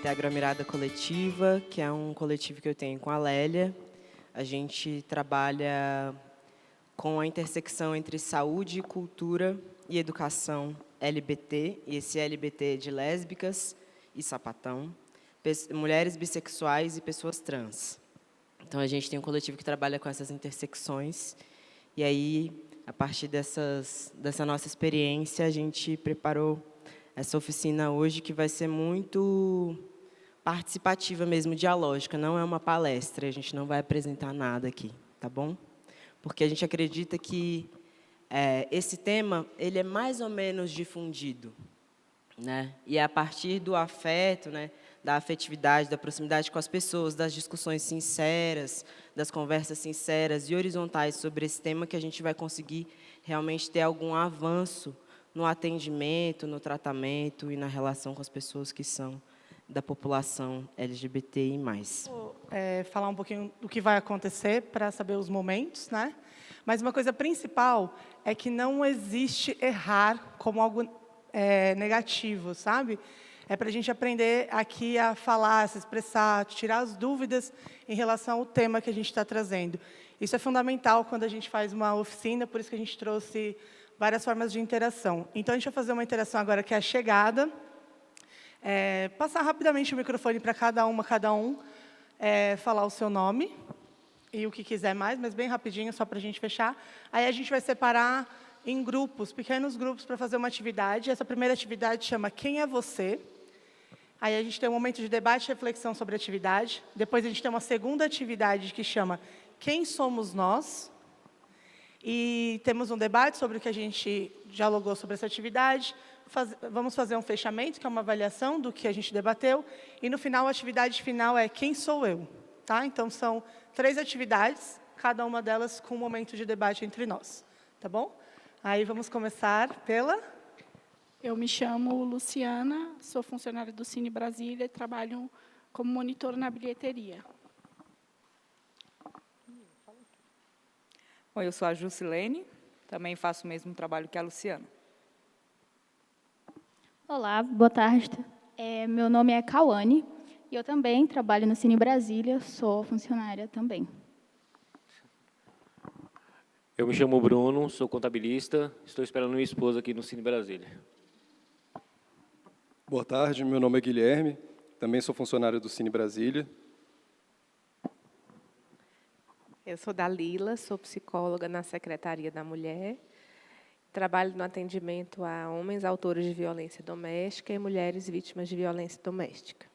integro a Mirada Coletiva, que é um coletivo que eu tenho com a Lélia. A gente trabalha com a intersecção entre saúde, cultura e educação LGBT, e esse LGBT é de lésbicas e sapatão, mulheres bissexuais e pessoas trans. Então, a gente tem um coletivo que trabalha com essas intersecções, e aí, a partir dessa nossa experiência, a gente preparou essa oficina hoje, que vai ser muito participativa mesmo, dialógica, não é uma palestra, a gente não vai apresentar nada aqui, tá bom? Porque a gente acredita que esse tema ele é mais ou menos difundido, né? E é a partir do afeto, né, da afetividade, da proximidade com as pessoas, das discussões sinceras, das conversas sinceras e horizontais sobre esse tema que a gente vai conseguir realmente ter algum avanço no atendimento, no tratamento e na relação com as pessoas que são da população LGBTI+. Vou falar um pouquinho do que vai acontecer para saber os momentos, né? Mas uma coisa principal é que não existe errar como algo negativo, sabe? É para a gente aprender aqui a falar, a se expressar, tirar as dúvidas em relação ao tema que a gente está trazendo. Isso é fundamental quando a gente faz uma oficina, por isso que a gente trouxe várias formas de interação. Então, a gente vai fazer uma interação agora que é a chegada. Passar rapidamente o microfone para cada um, falar o seu nome e o que quiser mais, mas bem rapidinho, só para a gente fechar. Aí a gente vai separar em grupos, pequenos grupos, para fazer uma atividade. Essa primeira atividade chama Quem é Você? Aí a gente tem um momento de debate e reflexão sobre a atividade. Depois a gente tem uma segunda atividade que chama Quem Somos Nós? E temos um debate sobre o que a gente dialogou sobre essa atividade. Vamos fazer um fechamento, que é uma avaliação do que a gente debateu. E, no final, a atividade final é Quem Sou Eu? Tá? Então, são 3 atividades, cada uma delas com um momento de debate entre nós. Tá bom? Aí, vamos começar pela... Eu me chamo Luciana, sou funcionária do Cine Brasília e trabalho como monitora na bilheteria. Oi, eu sou a Jusilene, também faço o mesmo trabalho que a Luciana. Olá, boa tarde. Meu nome é Cauane e eu também trabalho no Cine Brasília, sou funcionária também. Eu me chamo Bruno, sou contabilista, estou esperando minha esposa aqui no Cine Brasília. Boa tarde, meu nome é Guilherme, também sou funcionário do Cine Brasília. Eu sou Dalila, sou psicóloga na Secretaria da Mulher. Trabalho no atendimento a homens autores de violência doméstica e mulheres vítimas de violência doméstica.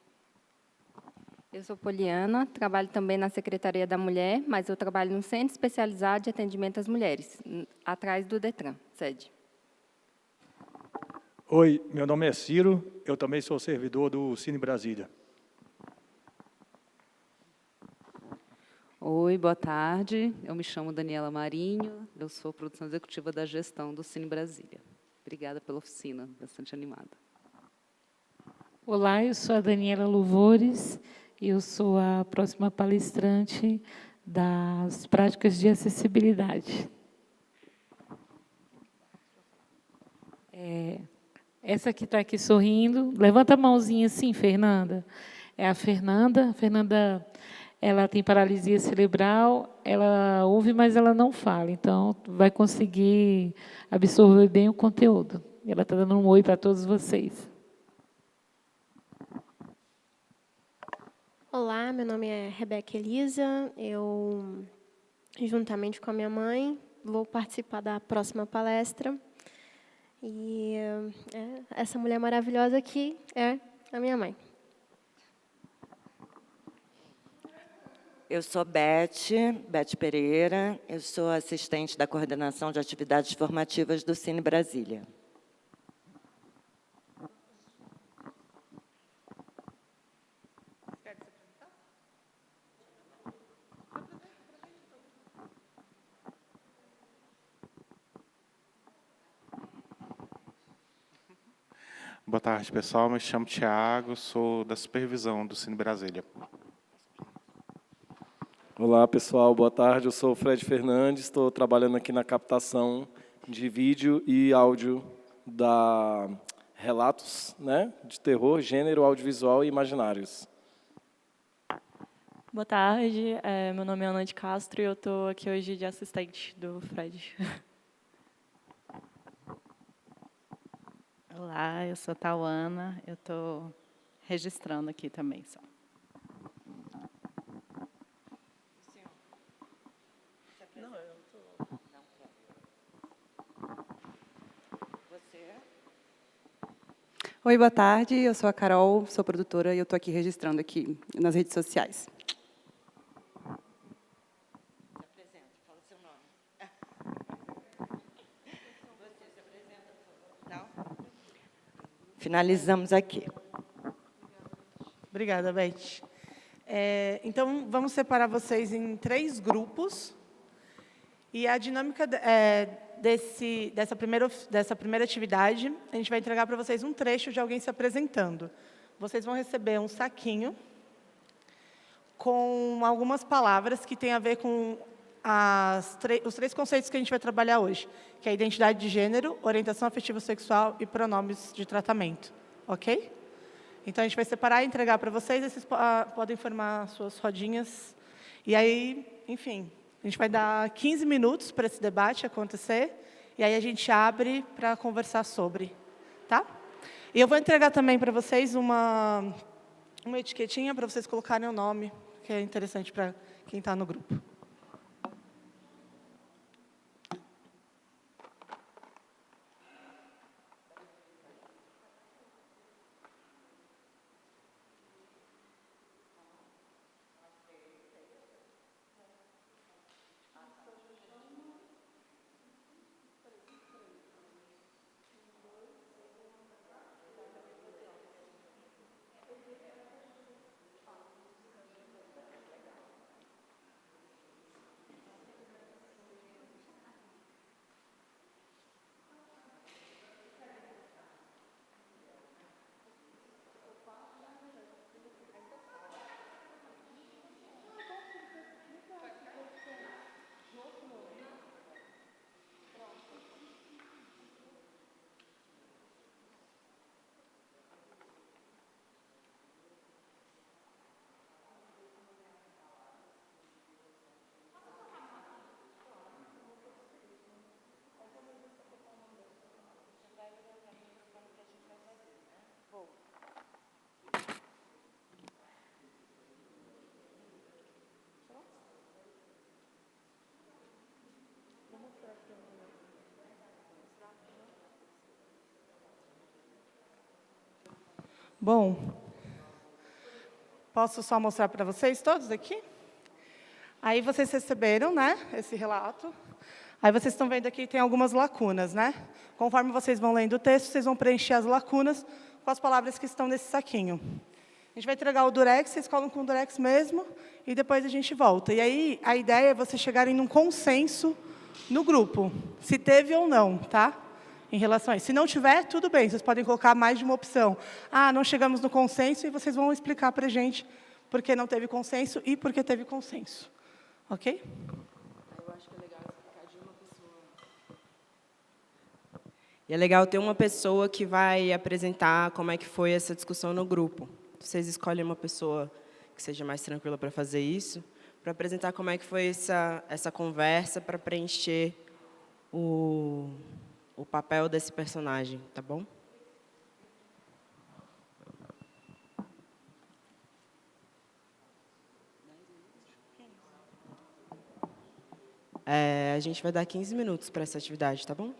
Eu sou Poliana, trabalho também na Secretaria da Mulher, mas eu trabalho no Centro Especializado de Atendimento às Mulheres, atrás do Detran, sede. Oi, meu nome é Ciro, eu também sou servidor do Cine Brasília. Oi, boa tarde. Eu me chamo Daniela Marinho, eu sou produção executiva da gestão do Cine Brasília. Obrigada pela oficina, bastante animada. Olá, eu sou a Daniela Louvores e eu sou a próxima palestrante das práticas de acessibilidade. Essa que está aqui sorrindo, levanta a mãozinha assim, Fernanda. É a Fernanda. A Fernanda, ela tem paralisia cerebral, ela ouve, mas ela não fala. Então, vai conseguir absorver bem o conteúdo. Ela está dando um oi para todos vocês. Olá, meu nome é Rebeca Elisa. Eu, juntamente com a minha mãe, vou participar da próxima palestra. E essa mulher maravilhosa aqui é a minha mãe. Eu sou Beth Pereira, eu sou assistente da coordenação de atividades formativas do Cine Brasília. Boa tarde, pessoal. Me chamo Tiago, sou da supervisão do Cine Brasília. Olá, pessoal. Boa tarde. Eu sou o Fred Fernandes, estou trabalhando aqui na captação de vídeo e áudio da relatos, né, de terror, gênero, audiovisual e imaginários. Boa tarde, meu nome é Ana de Castro e eu estou aqui hoje de assistente do Fred. Olá, eu sou Tauana, eu estou registrando aqui também só. Oi, boa tarde, eu sou a Carol, sou produtora e eu estou aqui registrando aqui nas redes sociais. Finalizamos aqui. Obrigada, Beth. Então, vamos separar vocês em 3 grupos. E a dinâmica dessa primeira atividade, a gente vai entregar para vocês um trecho de alguém se apresentando. Vocês vão receber um saquinho com algumas palavras que têm a ver com os 3 conceitos que a gente vai trabalhar hoje, que é a identidade de gênero, orientação afetiva sexual e pronomes de tratamento. Ok? Então, a gente vai separar e entregar para vocês, e vocês podem formar suas rodinhas. E aí, enfim, a gente vai dar 15 minutos para esse debate acontecer, e aí a gente abre para conversar sobre. Tá? E eu vou entregar também para vocês uma etiquetinha para vocês colocarem o nome, que é interessante para quem está no grupo. Bom, posso só mostrar para vocês todos aqui? Aí vocês receberam, né, esse relato. Aí vocês estão vendo aqui que tem algumas lacunas, né? Conforme vocês vão lendo o texto, vocês vão preencher as lacunas com as palavras que estão nesse saquinho. A gente vai entregar o durex, vocês colam com o durex mesmo, e depois a gente volta. E aí, a ideia é vocês chegarem num consenso no grupo, se teve ou não, tá? Em relação a isso. Se não tiver, tudo bem, vocês podem colocar mais de uma opção. Ah, não chegamos no consenso, e vocês vão explicar para a gente por que não teve consenso e por que teve consenso. Ok? Eu acho que é legal explicar de uma pessoa. E é legal ter uma pessoa que vai apresentar como é que foi essa discussão no grupo. Vocês escolhem uma pessoa que seja mais tranquila para fazer isso, para apresentar como é que foi essa conversa, para preencher o papel desse personagem, tá bom? A gente vai dar 15 minutos para essa atividade, tá bom?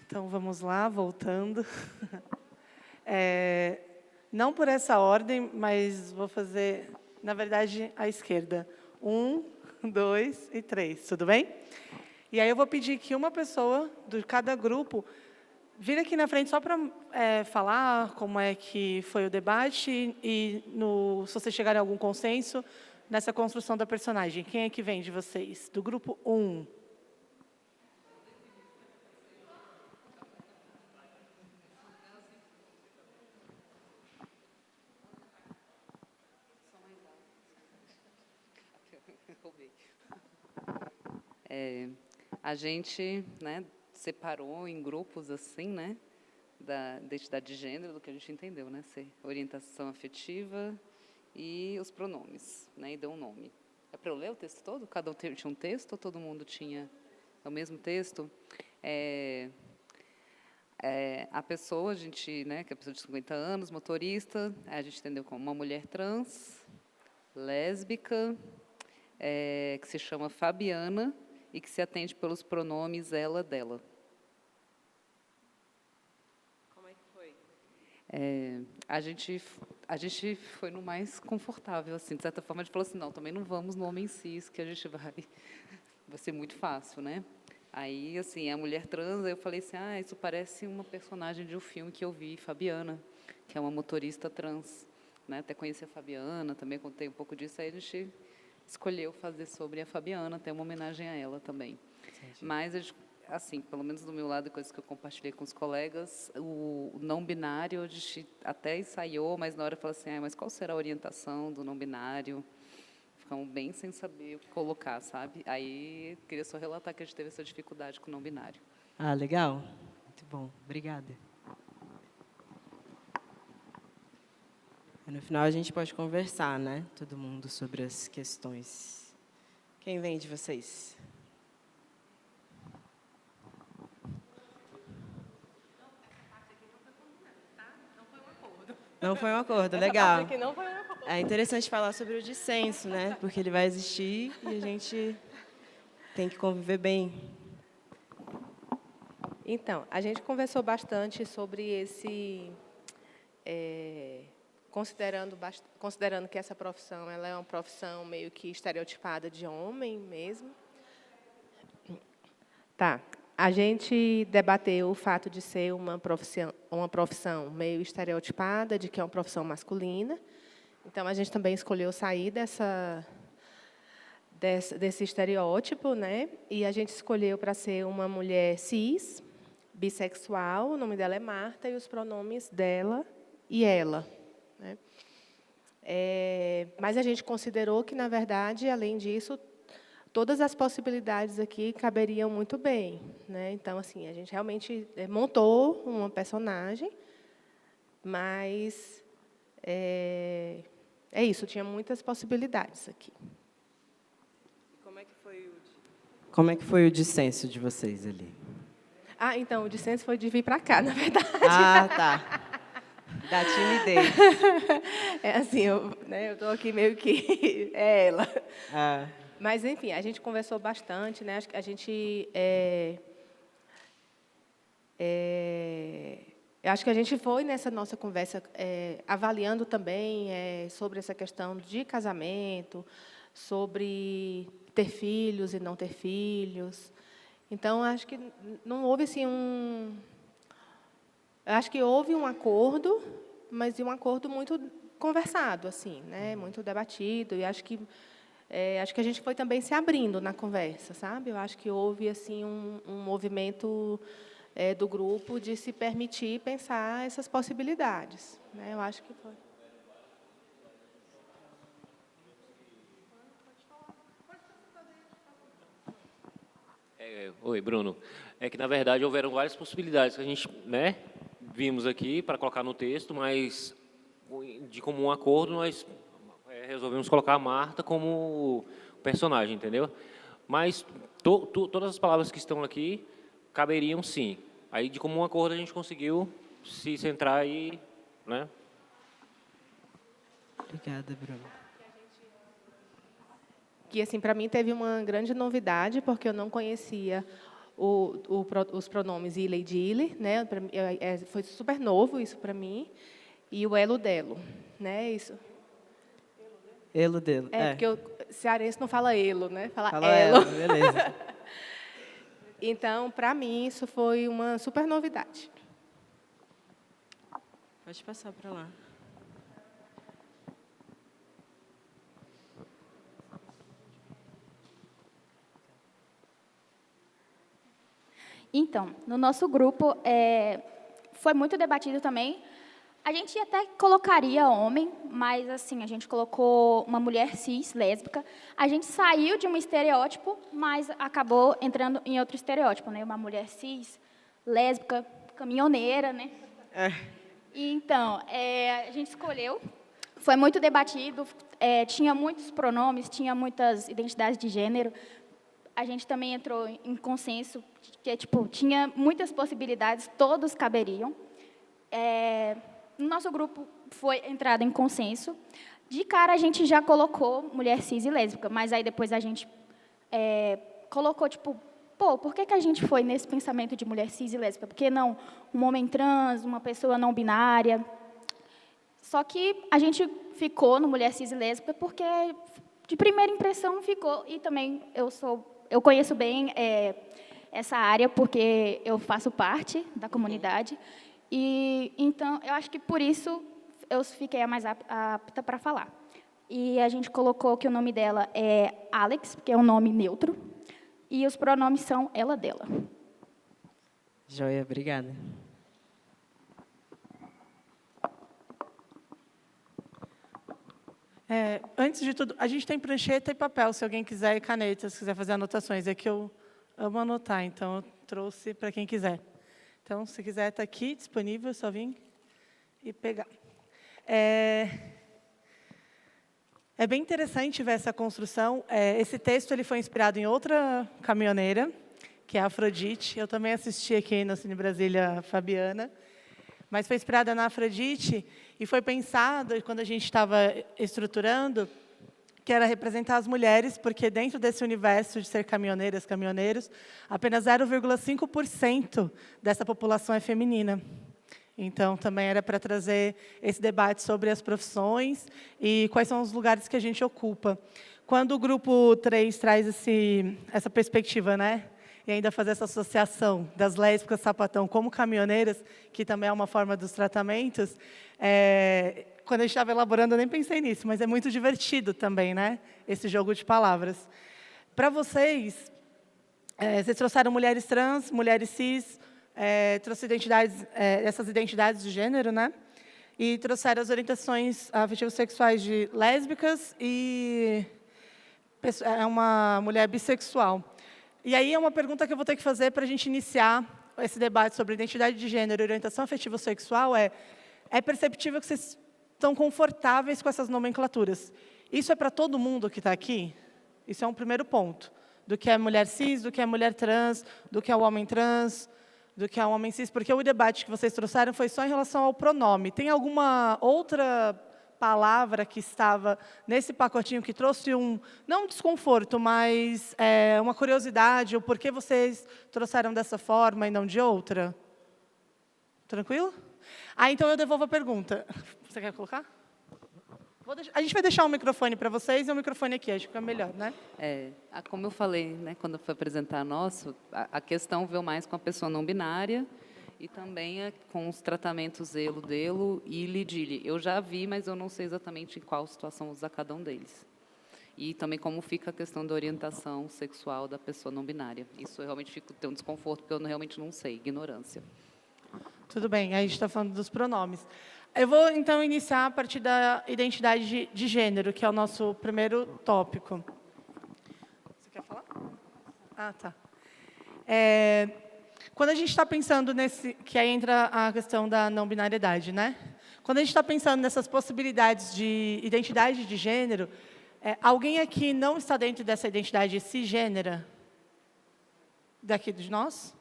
Então, vamos lá, voltando. Não por essa ordem, mas vou fazer, na verdade, à esquerda. 1, 2 e 3, tudo bem? E aí eu vou pedir que uma pessoa de cada grupo vire aqui na frente só para falar como é que foi o debate e se vocês chegarem a algum consenso nessa construção da personagem. Quem é que vem de vocês? Do grupo 1. A gente, né, separou em grupos assim, né, da identidade de gênero, do que a gente entendeu, né, ser orientação afetiva e os pronomes, né, e deu um nome. É para eu ler o texto todo? Cada um tinha um texto ou todo mundo tinha o mesmo texto? A pessoa, a gente, né, que é a pessoa de 50 anos, motorista, a gente entendeu como uma mulher trans, lésbica, que se chama Fabiana e que se atende pelos pronomes ela, dela. Como é que foi? A gente foi no mais confortável, assim, de certa forma, a gente falou assim, não, também não vamos no homem cis, que a gente vai ser muito fácil, né? Aí, assim, a mulher trans, eu falei assim, isso parece uma personagem de um filme que eu vi, Fabiana, que é uma motorista trans, né? Até conheci a Fabiana, também contei um pouco disso, aí a gente escolheu fazer sobre a Fabiana, até uma homenagem a ela também. Mas, assim, pelo menos do meu lado, coisas que eu compartilhei com os colegas, o não binário, a gente até ensaiou, mas na hora eu falei assim, mas qual será a orientação do não binário? Ficamos bem sem saber o que colocar, sabe? Aí, queria só relatar que a gente teve essa dificuldade com o não binário. Ah, legal. Muito bom. Obrigada. No final, a gente pode conversar, né? Todo mundo sobre as questões. Quem vem de vocês? Não foi um acordo, legal. Essa parte aqui não foi um acordo. É interessante falar sobre o dissenso, né? Porque ele vai existir e a gente tem que conviver bem. Então, a gente conversou bastante sobre esse... considerando que essa profissão ela é uma profissão meio que estereotipada de homem mesmo. Tá. A gente debateu o fato de ser uma profissão meio estereotipada, de que é uma profissão masculina. Então, a gente também escolheu sair desse estereótipo, né? E a gente escolheu para ser uma mulher cis, bissexual, o nome dela é Marta, e os pronomes dela e ela. Né? Mas a gente considerou que, na verdade, além disso, todas as possibilidades aqui caberiam muito bem. Né? Então, assim, a gente realmente montou uma personagem, mas é isso, tinha muitas possibilidades aqui. Como é que foi o dissenso de vocês ali? Então, o dissenso foi de vir para cá, na verdade. Ah, tá. Da timidez. Assim, eu estou aqui meio que... É ela. Ah. Mas, enfim, a gente conversou bastante, né? Acho que a gente... acho que a gente foi nessa nossa conversa avaliando também sobre essa questão de casamento, sobre ter filhos e não ter filhos. Então, acho que não houve assim acho que houve um acordo, mas um acordo muito conversado, assim, né? Muito debatido. E acho que a gente foi também se abrindo na conversa, sabe? Eu acho que houve assim um movimento do grupo de se permitir pensar essas possibilidades. Né? Eu acho que foi. Oi, Bruno. É que, na verdade, houveram várias possibilidades que a gente, né, vimos aqui para colocar no texto, mas, de comum acordo, nós resolvemos colocar a Marta como personagem, entendeu? Mas todas as palavras que estão aqui caberiam, sim. Aí, de comum acordo, a gente conseguiu se centrar aí, né? Obrigada, Bruno. Que, assim, para mim teve uma grande novidade, porque eu não conhecia os pronomes ele e dile, né? Foi super novo isso para mim. E o elo delo, né? Isso. Elo delo. Porque o cearense não fala elo, né? Fala elo. elo. Beleza. Então, para mim, isso foi uma super novidade. Pode passar para lá. Então, no nosso grupo, foi muito debatido também A gente até colocaria homem, mas assim, a gente colocou uma mulher cis, lésbica. A gente saiu de um estereótipo, mas acabou entrando em outro estereótipo, né? Uma mulher cis, lésbica, caminhoneira, né? E, então, a gente escolheu, foi muito debatido, tinha muitos pronomes, tinha muitas identidades de gênero. A gente também entrou em consenso, que tipo, tinha muitas possibilidades, todos caberiam. No nosso grupo foi entrada em consenso. De cara, a gente já colocou mulher cis e lésbica, mas aí depois a gente colocou, tipo, pô, por que a gente foi nesse pensamento de mulher cis e lésbica? Por que não um homem trans, uma pessoa não binária? Só que a gente ficou no mulher cis e lésbica porque, de primeira impressão, ficou. E também eu conheço bem essa área porque eu faço parte da comunidade. E, então, eu acho que por isso eu fiquei a mais apta para falar. E a gente colocou que o nome dela é Alex, que é um nome neutro, e os pronomes são ela, dela. Joia, obrigada. Antes de tudo, a gente tem prancheta e papel, se alguém quiser, e caneta, se quiser fazer anotações. É que eu amo anotar, então eu trouxe para quem quiser. Então, se quiser, está aqui, disponível, é só vir e pegar. É bem interessante ver essa construção. Esse texto ele foi inspirado em outra caminhoneira, que é a Afrodite. Eu também assisti aqui no Cine Brasília Fabiana, mas foi inspirada na Afrodite e foi pensado, quando a gente estava estruturando, que era representar as mulheres, porque dentro desse universo de ser caminhoneiras, caminhoneiros, apenas 0,5% dessa população é feminina. Então, também era para trazer esse debate sobre as profissões e quais são os lugares que a gente ocupa. Quando o grupo 3 traz essa perspectiva, né? E ainda fazer essa associação das lésbicas sapatão como caminhoneiras, que também é uma forma dos tratamentos, quando a gente estava elaborando, eu nem pensei nisso, mas é muito divertido também, né? Esse jogo de palavras. Para vocês, vocês trouxeram mulheres trans, mulheres cis, trouxeram essas identidades de gênero, né? E trouxeram as orientações afetivo-sexuais de lésbicas e uma mulher bissexual. E aí é uma pergunta que eu vou ter que fazer para a gente iniciar esse debate sobre identidade de gênero e orientação afetivo-sexual é perceptível que vocês estão confortáveis com essas nomenclaturas. Isso é para todo mundo que está aqui? Isso é um primeiro ponto. Do que é mulher cis, do que é mulher trans, do que é o homem trans, do que é o homem cis. Porque o debate que vocês trouxeram foi só em relação ao pronome. Tem alguma outra palavra que estava nesse pacotinho que trouxe não um desconforto, mas uma curiosidade, o porquê vocês trouxeram dessa forma e não de outra? Tranquilo? Então eu devolvo a pergunta. Você quer colocar? A gente vai deixar um microfone para vocês e um microfone aqui, acho que fica melhor, né? Como eu falei, né, quando eu fui apresentar a questão veio mais com a pessoa não binária e também com os tratamentos elo, delo e lidile. Eu já vi, mas eu não sei exatamente em qual situação usar cada um deles. E também como fica a questão da orientação sexual da pessoa não binária. Isso eu realmente tenho um desconforto, porque eu realmente não sei, ignorância. Tudo bem, aí a gente está falando dos pronomes. Eu vou, então, iniciar a partir da identidade de gênero, que é o nosso primeiro tópico. Você quer falar? Tá. Quando a gente está pensando que aí entra a questão da não binariedade, né? Quando a gente está pensando nessas possibilidades de identidade de gênero, alguém aqui não está dentro dessa identidade cisgênera? Daqui de nós?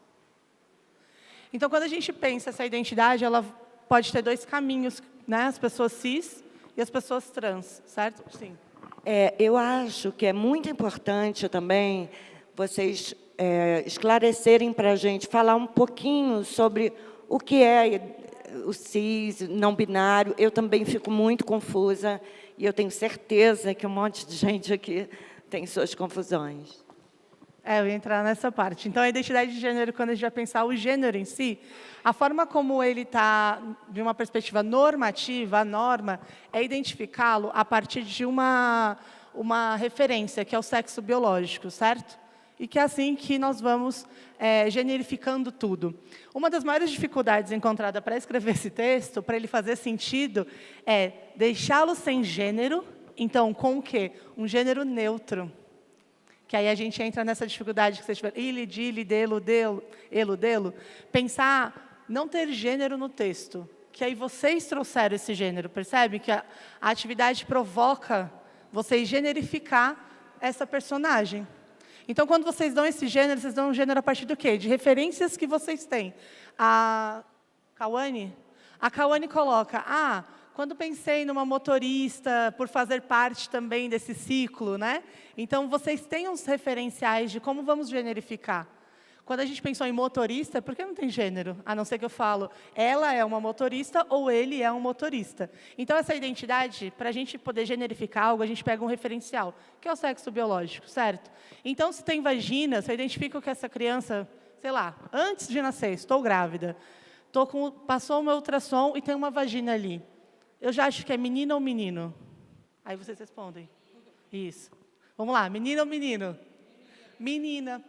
Então, quando a gente pensa essa identidade, ela pode ter dois caminhos, né? As pessoas cis e as pessoas trans, certo? Sim. Eu acho que é muito importante também vocês esclarecerem para a gente, falar um pouquinho sobre o que é o cis, não binário. Eu também fico muito confusa e eu tenho certeza que um monte de gente aqui tem suas confusões. Eu ia entrar nessa parte. Então, a identidade de gênero, quando a gente vai pensar o gênero em si, a forma como ele está, de uma perspectiva normativa, a norma, é identificá-lo a partir de uma referência, que é o sexo biológico, certo? e que é assim que nós vamos generificando tudo. Uma das maiores dificuldades encontrada para escrever esse texto, para ele fazer sentido, é deixá-lo sem gênero, então, com o quê? Um gênero neutro. Que aí a gente entra nessa dificuldade que vocês tiveram, ele, dile, delo, elo, delo. Pensar, não ter gênero no texto, que aí vocês trouxeram esse gênero, percebe? Que a atividade provoca vocês generificar essa personagem. Então, quando vocês dão esse gênero, vocês dão um gênero a partir do quê? De referências que vocês têm. A Cauane coloca, quando pensei numa motorista, por fazer parte também desse ciclo, né? Então, vocês têm uns referenciais de como vamos generificar. Quando a gente pensou em motorista, por que não tem gênero? A não ser que eu falo, ela é uma motorista ou ele é um motorista. Então, essa identidade, para a gente poder generificar algo, a gente pega um referencial, que é o sexo biológico, certo? Então, se tem vagina, se eu identifico que essa criança, sei lá, antes de nascer, estou grávida, passou o meu ultrassom e tem uma vagina ali. Eu já acho que é menina ou menino? Aí vocês respondem. Isso. Vamos lá, menina ou menino? Menina.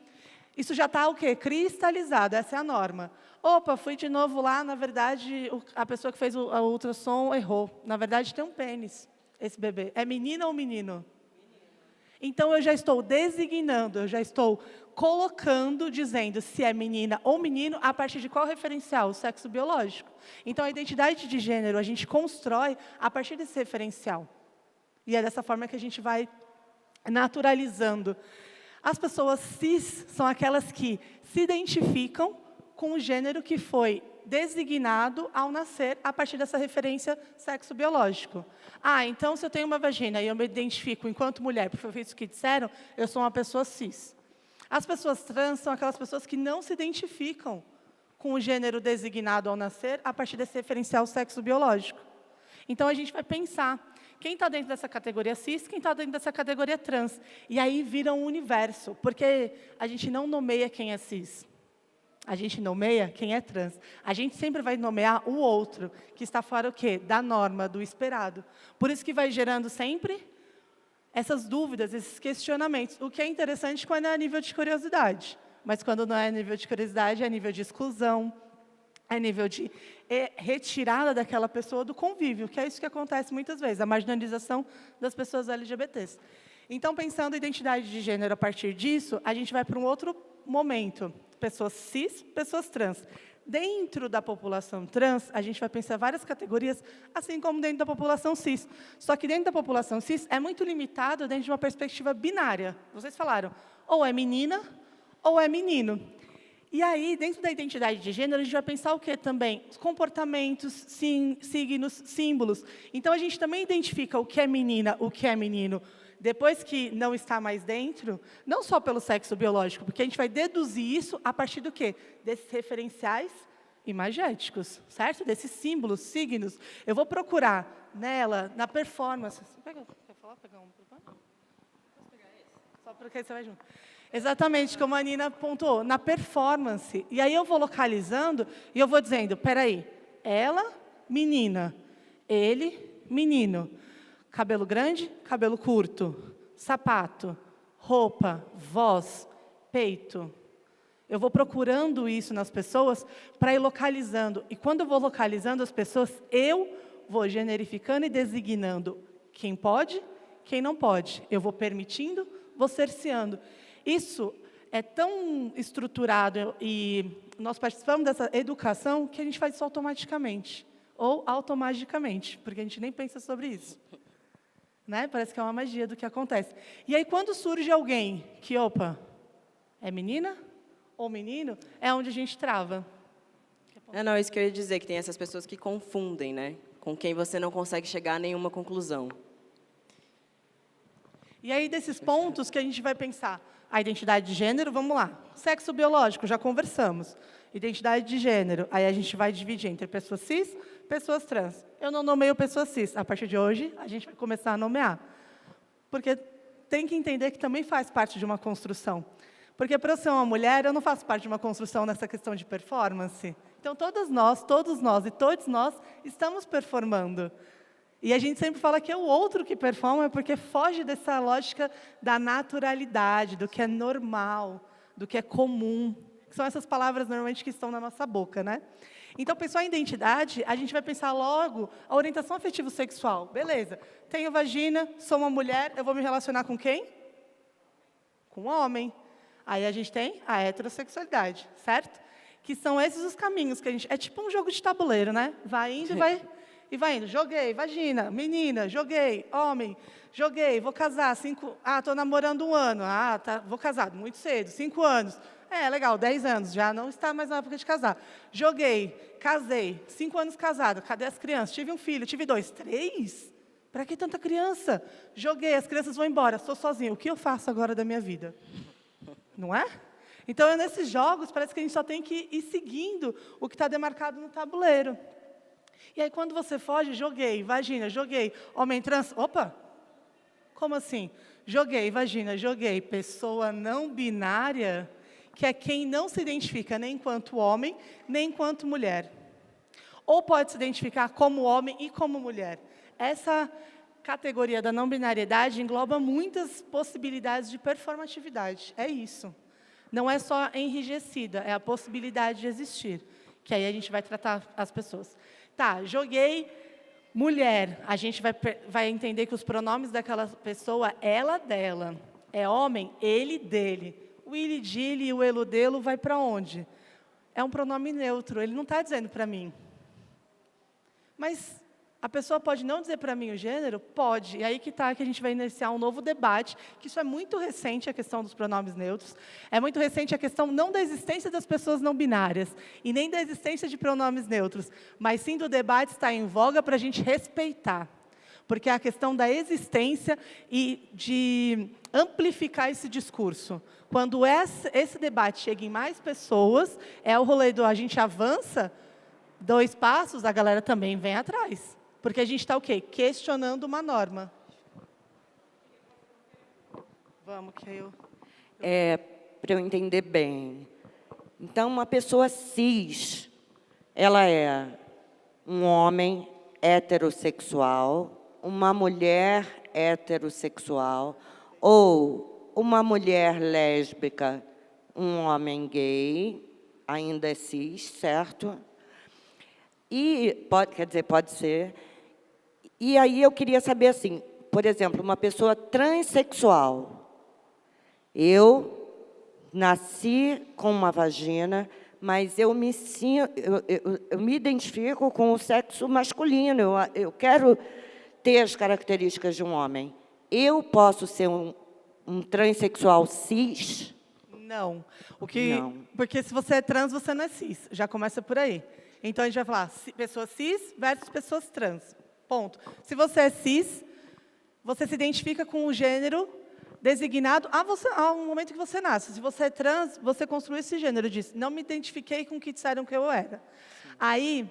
Isso já está o quê? Cristalizado, essa é a norma. Opa, fui de novo lá, na verdade, a pessoa que fez o ultrassom errou. Na verdade, tem um pênis, esse bebê. É menina ou menino? Então, eu já estou designando, eu já estou colocando, dizendo se é menina ou menino, a partir de qual referencial? O sexo biológico. Então, a identidade de gênero, a gente constrói a partir desse referencial. E é dessa forma que a gente vai naturalizando. As pessoas cis são aquelas que se identificam com o gênero que foi designado ao nascer a partir dessa referência sexo biológico. Então, se eu tenho uma vagina e eu me identifico enquanto mulher, porque foi isso que disseram, eu sou uma pessoa cis. As pessoas trans são aquelas pessoas que não se identificam com o gênero designado ao nascer a partir desse referencial sexo biológico. Então, a gente vai pensar quem está dentro dessa categoria cis, quem está dentro dessa categoria trans. E aí vira um universo, porque a gente não nomeia quem é cis. A gente nomeia quem é trans. A gente sempre vai nomear o outro, que está fora o quê? Da norma, do esperado. Por isso que vai gerando sempre essas dúvidas, esses questionamentos. O que é interessante quando é a nível de curiosidade. Mas quando não é a nível de curiosidade, é a nível de exclusão, é a nível de retirada daquela pessoa do convívio, que é isso que acontece muitas vezes, a marginalização das pessoas LGBTs. Então, pensando em identidade de gênero a partir disso, a gente vai para um outro momento. Pessoas cis, pessoas trans. Dentro da população trans, a gente vai pensar várias categorias, assim como dentro da população cis. Só que dentro da população cis é muito limitado dentro de uma perspectiva binária. Vocês falaram, ou é menina ou é menino. E aí, dentro da identidade de gênero, a gente vai pensar o quê também? Comportamentos, signos, símbolos. Então, a gente também identifica o que é menina, o que é menino. Depois que não está mais dentro, não só pelo sexo biológico, porque a gente vai deduzir isso a partir do quê? Desses referenciais imagéticos, certo? Desses símbolos, signos. Eu vou procurar nela, na performance. Quer falar? Pegar um? Posso pegar esse? Só porque você vai junto. Exatamente, como a Nina pontuou, na performance. E aí eu vou localizando e eu vou dizendo, espera aí, ela, menina, ele, menino. Cabelo grande, cabelo curto, sapato, roupa, voz, peito. Eu vou procurando isso nas pessoas para ir localizando. E quando eu vou localizando as pessoas, eu vou generificando e designando quem pode, quem não pode. Eu vou permitindo, vou cerceando. Isso é tão estruturado e nós participamos dessa educação que a gente faz isso automaticamente. Ou automaticamente, porque a gente nem pensa sobre isso. Né? Parece que é uma magia do que acontece. E aí, quando surge alguém que, opa, é menina ou menino, é onde a gente trava. Não, isso que eu ia dizer, que tem essas pessoas que confundem, né? Com quem você não consegue chegar a nenhuma conclusão. E aí, desses pontos que a gente vai pensar, a identidade de gênero, vamos lá. Sexo biológico, já conversamos. Identidade de gênero, aí a gente vai dividir entre pessoas cis, pessoas trans. Eu não nomeio pessoas cis. A partir de hoje, a gente vai começar a nomear. Porque tem que entender que também faz parte de uma construção. Porque para eu ser uma mulher, eu não faço parte de uma construção nessa questão de performance. Então, todos nós e todos nós estamos performando. E a gente sempre fala que é o outro que performa, porque foge dessa lógica da naturalidade, do que é normal, do que é comum. Que são essas palavras, normalmente, que estão na nossa boca, né? Então, pensou em identidade, a gente vai pensar logo a orientação afetivo-sexual. Beleza, tenho vagina, sou uma mulher, eu vou me relacionar com quem? Com um homem. Aí a gente tem a heterossexualidade, certo? Que são esses os caminhos que a gente... É tipo um jogo de tabuleiro, né? Vai indo e vai indo. Joguei, vagina, menina, joguei, homem, joguei, vou casar, 5... Ah, estou namorando 1 ano. Ah, tá, vou casar muito cedo, 5 anos. É, legal, 10 anos, já não está mais na época de casar. Joguei, casei, 5 anos casado, cadê as crianças? Tive um filho, tive 2, 3? Para que tanta criança? Joguei, as crianças vão embora, estou sozinha. O que eu faço agora da minha vida? Não é? Então, nesses jogos, parece que a gente só tem que ir seguindo o que está demarcado no tabuleiro. E aí, quando você foge, joguei, vagina, joguei, homem trans, opa! Como assim? Joguei, vagina, joguei, pessoa não binária, que é quem não se identifica nem enquanto homem, nem enquanto mulher. Ou pode se identificar como homem e como mulher. Essa categoria da não binariedade engloba muitas possibilidades de performatividade. É isso. Não é só enrijecida, é a possibilidade de existir. Que aí a gente vai tratar as pessoas. Tá, joguei mulher. A gente vai entender que os pronomes daquela pessoa, ela, dela. É homem, ele, dele. O ele, dele e o elo, delo vai para onde? É um pronome neutro, ele não está dizendo para mim. Mas a pessoa pode não dizer para mim o gênero? Pode. E aí que está que a gente vai iniciar um novo debate, que isso é muito recente, a questão dos pronomes neutros. É muito recente a questão não da existência das pessoas não binárias, e nem da existência de pronomes neutros, mas sim do debate estar em voga para a gente respeitar. Porque é a questão da existência e de amplificar esse discurso. Quando esse debate chega em mais pessoas, é o rolê do a gente avança 2 passos, a galera também vem atrás. Porque a gente está o quê? Questionando uma norma. Vamos, que eu... Para eu entender bem. Então, uma pessoa cis, ela é um homem heterossexual, uma mulher heterossexual, ou uma mulher lésbica, um homem gay, ainda é cis, certo? E pode ser. E aí eu queria saber assim, por exemplo, uma pessoa transexual. Eu nasci com uma vagina, mas eu me identifico com o sexo masculino. Eu quero ter as características de um homem. Eu posso ser um transexual cis? Não. Não. Porque se você é trans, você não é cis. Já começa por aí. Então, a gente vai falar pessoas cis versus pessoas trans. Ponto. Se você é cis, você se identifica com o gênero designado ao momento que você nasce. Se você é trans, você construiu esse gênero. Diz, não me identifiquei com o que disseram que eu era. Aí,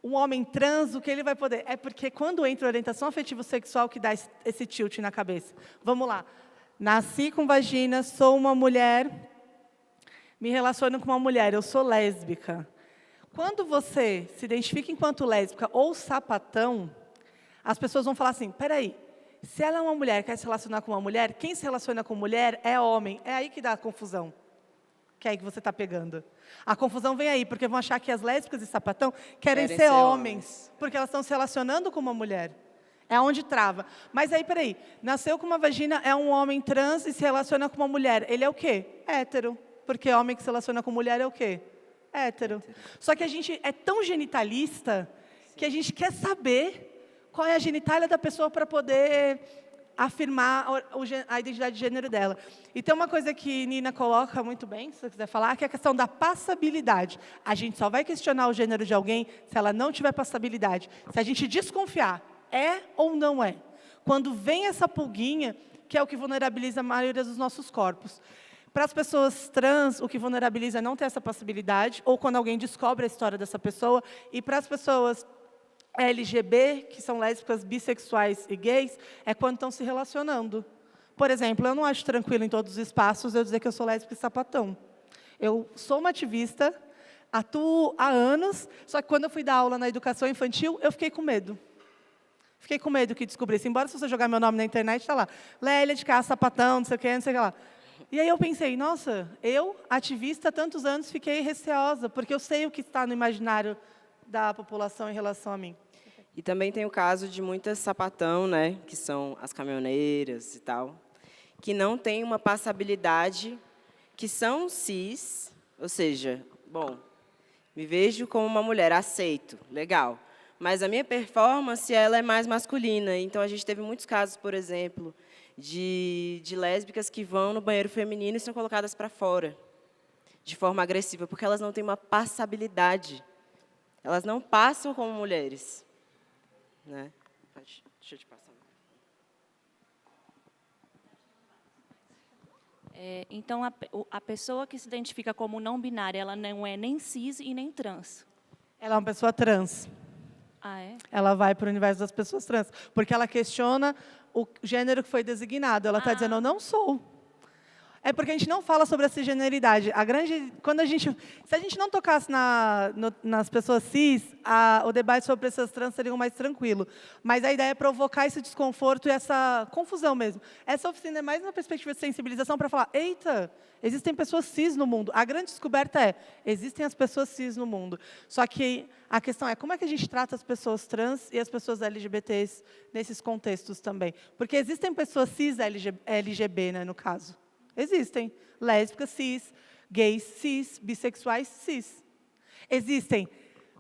um homem trans, o que ele vai poder? É porque quando entra a orientação afetivo-sexual que dá esse tilt na cabeça. Vamos lá. Nasci com vagina, sou uma mulher, me relaciono com uma mulher, eu sou lésbica. Quando você se identifica enquanto lésbica ou sapatão, as pessoas vão falar assim, peraí, se ela é uma mulher, quer se relacionar com uma mulher, quem se relaciona com mulher é homem. É aí que dá a confusão. Que é aí que você está pegando. A confusão vem aí, porque vão achar que as lésbicas e sapatão querem ser homens, porque elas estão se relacionando com uma mulher. É onde trava. Mas aí, peraí, nasceu com uma vagina, é um homem trans e se relaciona com uma mulher. Ele é o quê? Hétero. Porque homem que se relaciona com mulher é o quê? Hétero. Só que a gente é tão genitalista que a gente quer saber qual é a genitália da pessoa para poder afirmar a identidade de gênero dela. E tem uma coisa que Nina coloca muito bem, se você quiser falar, que é a questão da passabilidade. A gente só vai questionar o gênero de alguém se ela não tiver passabilidade. Se a gente desconfiar, é ou não é. Quando vem essa pulguinha, que é o que vulnerabiliza a maioria dos nossos corpos. Para as pessoas trans, o que vulnerabiliza é não ter essa possibilidade, ou quando alguém descobre a história dessa pessoa. E para as pessoas LGB, que são lésbicas, bissexuais e gays, é quando estão se relacionando. Por exemplo, eu não acho tranquilo em todos os espaços eu dizer que eu sou lésbica e sapatão. Eu sou uma ativista, atuo há anos, só que quando eu fui dar aula na educação infantil, eu fiquei com medo. Fiquei com medo que descobrisse. Embora se você jogar meu nome na internet, está lá, Lélia de Castro Sapatão, não sei o que, não sei o que lá. E aí eu pensei, nossa, eu, ativista há tantos anos, fiquei receosa, porque eu sei o que está no imaginário da população em relação a mim. E também tem o caso de muitas sapatão, né, que são as caminhoneiras e tal, que não têm uma passabilidade, que são cis, ou seja, bom, me vejo como uma mulher, aceito, legal. Mas a minha performance, ela é mais masculina. Então, a gente teve muitos casos, por exemplo, de lésbicas que vão no banheiro feminino e são colocadas para fora, de forma agressiva, porque elas não têm uma passabilidade. Elas não passam como mulheres. Né? Deixa eu te passar. Então, a pessoa que se identifica como não binária, ela não é nem cis e nem trans? Ela é uma pessoa trans. Ah, é? Ela vai para o universo das pessoas trans, porque ela questiona o gênero que foi designado. Ela está dizendo, eu não sou. É porque a gente não fala sobre a cisgeneridade. Se a gente não tocasse nas pessoas cis, o debate sobre pessoas trans seria mais tranquilo. Mas a ideia é provocar esse desconforto e essa confusão mesmo. Essa oficina é mais uma perspectiva de sensibilização para falar, eita, existem pessoas cis no mundo. A grande descoberta é, existem as pessoas cis no mundo. Só que a questão é, como é que a gente trata as pessoas trans e as pessoas LGBTs nesses contextos também? Porque existem pessoas cis LGB, né, no caso. Existem lésbicas cis, gays cis, bissexuais cis. Existem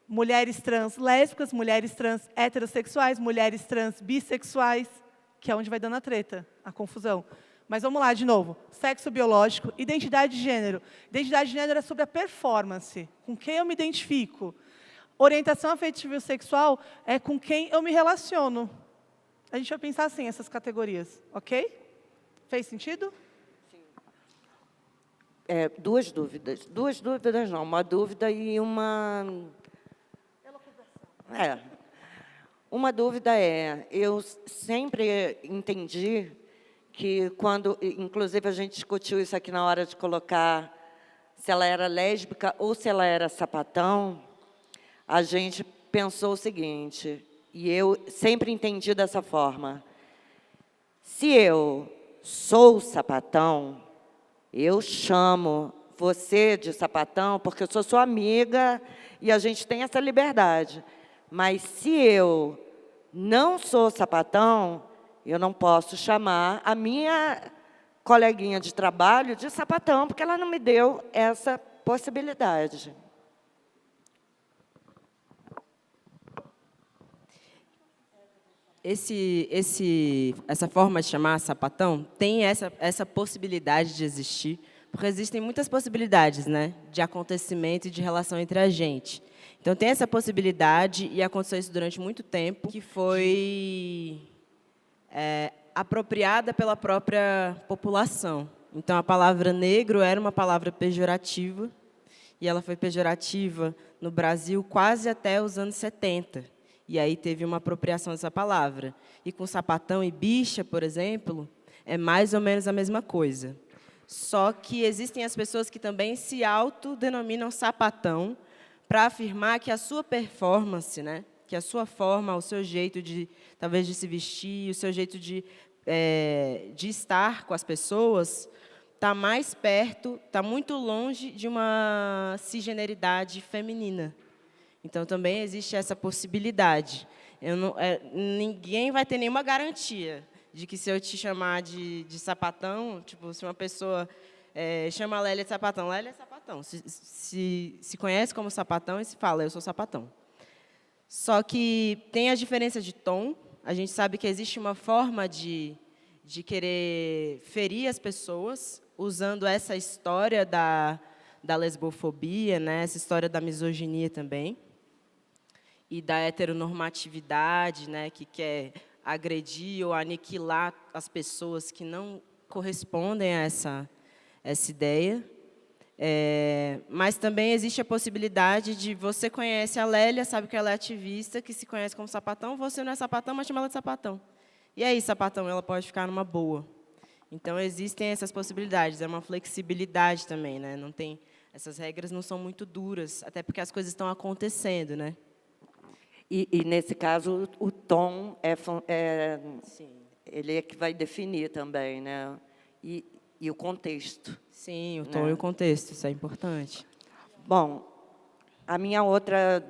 mulheres trans lésbicas, mulheres trans heterossexuais, mulheres trans bissexuais, que é onde vai dando a treta, a confusão. Mas vamos lá de novo. Sexo biológico, identidade de gênero. Identidade de gênero é sobre a performance, com quem eu me identifico. Orientação afetiva e sexual é com quem eu me relaciono. A gente vai pensar assim, essas categorias, ok? Fez sentido? Duas dúvidas não, uma dúvida e uma... Uma dúvida eu sempre entendi que quando, inclusive a gente discutiu isso aqui na hora de colocar se ela era lésbica ou se ela era sapatão, a gente pensou o seguinte, e eu sempre entendi dessa forma, se eu sou sapatão, eu chamo você de sapatão porque eu sou sua amiga e a gente tem essa liberdade. Mas se eu não sou sapatão, eu não posso chamar a minha coleguinha de trabalho de sapatão, porque ela não me deu essa possibilidade. Essa forma de chamar sapatão tem essa possibilidade de existir, porque existem muitas possibilidades, né, de acontecimento e de relação entre a gente. Então, tem essa possibilidade, e aconteceu isso durante muito tempo, que foi apropriada pela própria população. Então, a palavra negro era uma palavra pejorativa, e ela foi pejorativa no Brasil quase até os anos 70. E aí teve uma apropriação dessa palavra. E com sapatão e bicha, por exemplo, é mais ou menos a mesma coisa. Só que existem as pessoas que também se autodenominam sapatão para afirmar que a sua performance, né, que a sua forma, o seu jeito de, talvez, de se vestir, o seu jeito de estar com as pessoas, está mais perto, está muito longe de uma cisgeneridade feminina. Então, também existe essa possibilidade. Ninguém vai ter nenhuma garantia de que, se eu te chamar de sapatão, tipo, se uma pessoa chama a Lélia de sapatão, Lélia é sapatão. Se conhece como sapatão e se fala, eu sou sapatão. Só que tem a diferença de tom. A gente sabe que existe uma forma de querer ferir as pessoas, usando essa história da lesbofobia, né, essa história da misoginia também, e da heteronormatividade, né, que quer agredir ou aniquilar as pessoas que não correspondem a essa ideia. Mas também existe a possibilidade de você conhece a Lélia, sabe que ela é ativista, que se conhece como sapatão, você não é sapatão, mas chama ela de sapatão. E aí, sapatão, ela pode ficar numa boa. Então, existem essas possibilidades, é uma flexibilidade também, né? Não tem, essas regras não são muito duras, até porque as coisas estão acontecendo, né? E nesse caso, o tom ele é que vai definir também, né? E o contexto. Sim, o tom e o contexto, isso é importante. Bom, a minha outra,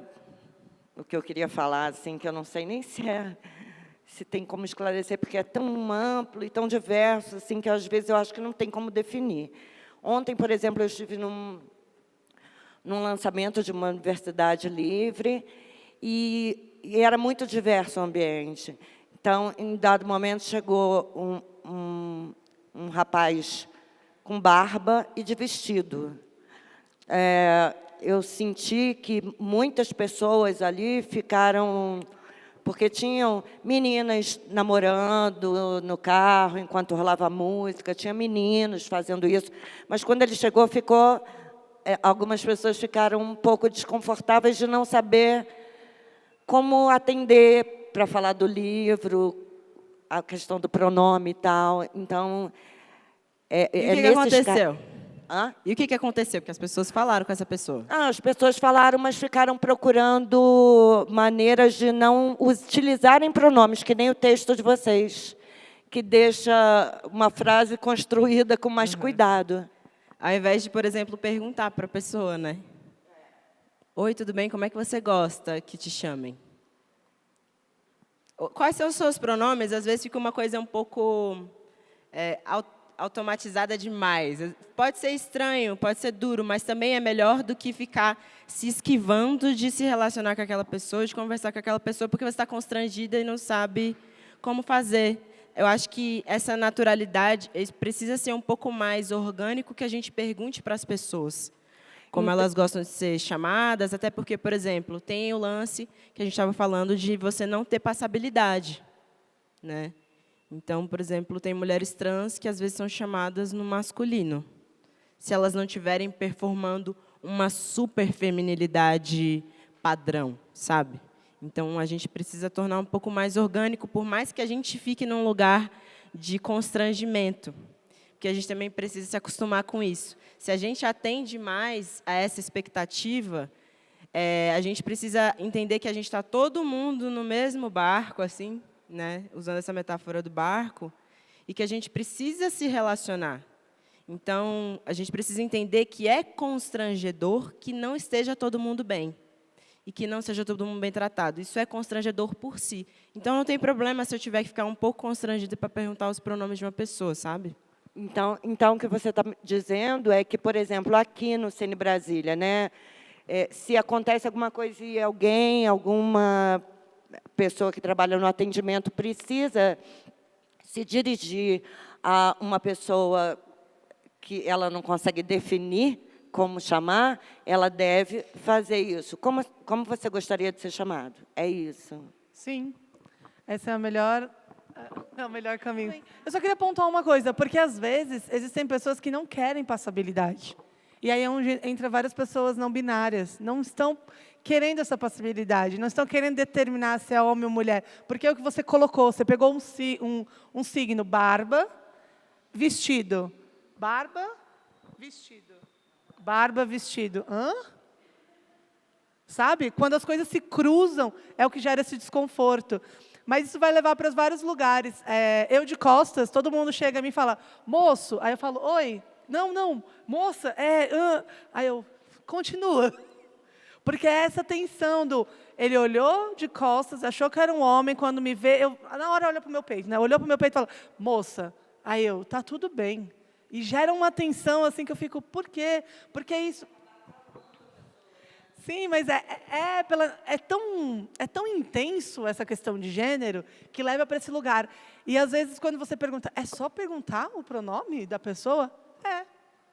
o que eu queria falar, assim, que eu não sei nem se tem como esclarecer, porque é tão amplo e tão diverso, assim, que às vezes eu acho que não tem como definir. Ontem, por exemplo, eu estive num lançamento de uma universidade livre e era muito diverso o ambiente. Então, em dado momento, chegou um rapaz com barba e de vestido. Eu senti que muitas pessoas ali ficaram... Porque tinham meninas namorando no carro enquanto rolava música, tinha meninos fazendo isso. Mas, quando ele chegou, algumas pessoas ficaram um pouco desconfortáveis de não saber como atender para falar do livro, a questão do pronome e tal. Então, E o que aconteceu? E o que aconteceu? Porque as pessoas falaram com essa pessoa. As pessoas falaram, mas ficaram procurando maneiras de não utilizarem pronomes, que nem o texto de vocês, que deixa uma frase construída com mais cuidado. Ao invés de, por exemplo, perguntar para a pessoa, né? Oi, tudo bem? Como é que você gosta que te chamem? Quais são os seus pronomes? Às vezes fica uma coisa um pouco automatizada demais. Pode ser estranho, pode ser duro, mas também é melhor do que ficar se esquivando de se relacionar com aquela pessoa, de conversar com aquela pessoa, porque você está constrangida e não sabe como fazer. Eu acho que essa naturalidade precisa ser um pouco mais orgânico, que a gente pergunte para as pessoas como elas gostam de ser chamadas, até porque, por exemplo, tem o lance que a gente estava falando de você não ter passabilidade, né? Então, por exemplo, tem mulheres trans que às vezes são chamadas no masculino, se elas não estiverem performando uma super feminilidade padrão, sabe? Então, a gente precisa tornar um pouco mais orgânico, por mais que a gente fique num lugar de constrangimento, porque a gente também precisa se acostumar com isso. Se a gente atende mais a essa expectativa, a gente precisa entender que a gente está todo mundo no mesmo barco, assim, né? Usando essa metáfora do barco, e que a gente precisa se relacionar. Então, a gente precisa entender que é constrangedor que não esteja todo mundo bem e que não seja todo mundo bem tratado. Isso é constrangedor por si. Então, não tem problema se eu tiver que ficar um pouco constrangida para perguntar os pronomes de uma pessoa, sabe? Então, o que você está dizendo é que, por exemplo, aqui no Cine Brasília, né, se acontece alguma coisa e alguma pessoa que trabalha no atendimento precisa se dirigir a uma pessoa que ela não consegue definir como chamar, ela deve fazer isso. Como você gostaria de ser chamado? É isso. Sim. Esse é o melhor caminho. Eu só queria pontuar uma coisa, porque, às vezes, existem pessoas que não querem passabilidade. E aí é onde entra várias pessoas não binárias. Não estão querendo essa passabilidade, não estão querendo determinar se é homem ou mulher. Porque é o que você colocou, você pegou um signo, barba, vestido. Barba, vestido. Barba, vestido. Hã? Sabe? Quando as coisas se cruzam, é o que gera esse desconforto. Mas isso vai levar para vários lugares. Eu de costas, todo mundo chega a mim e fala, moço. Aí eu falo, oi. Não, moça, Aí eu, continua. Porque é essa tensão do... Ele olhou de costas, achou que era um homem, quando me vê... na hora olha para o meu peito, né? Olhou para o meu peito e falou, moça. Aí eu, tá tudo bem. E gera uma tensão assim que eu fico, por quê? Porque é isso... Sim, mas é tão intenso essa questão de gênero que leva para esse lugar. E, às vezes, quando você pergunta, é só perguntar o pronome da pessoa?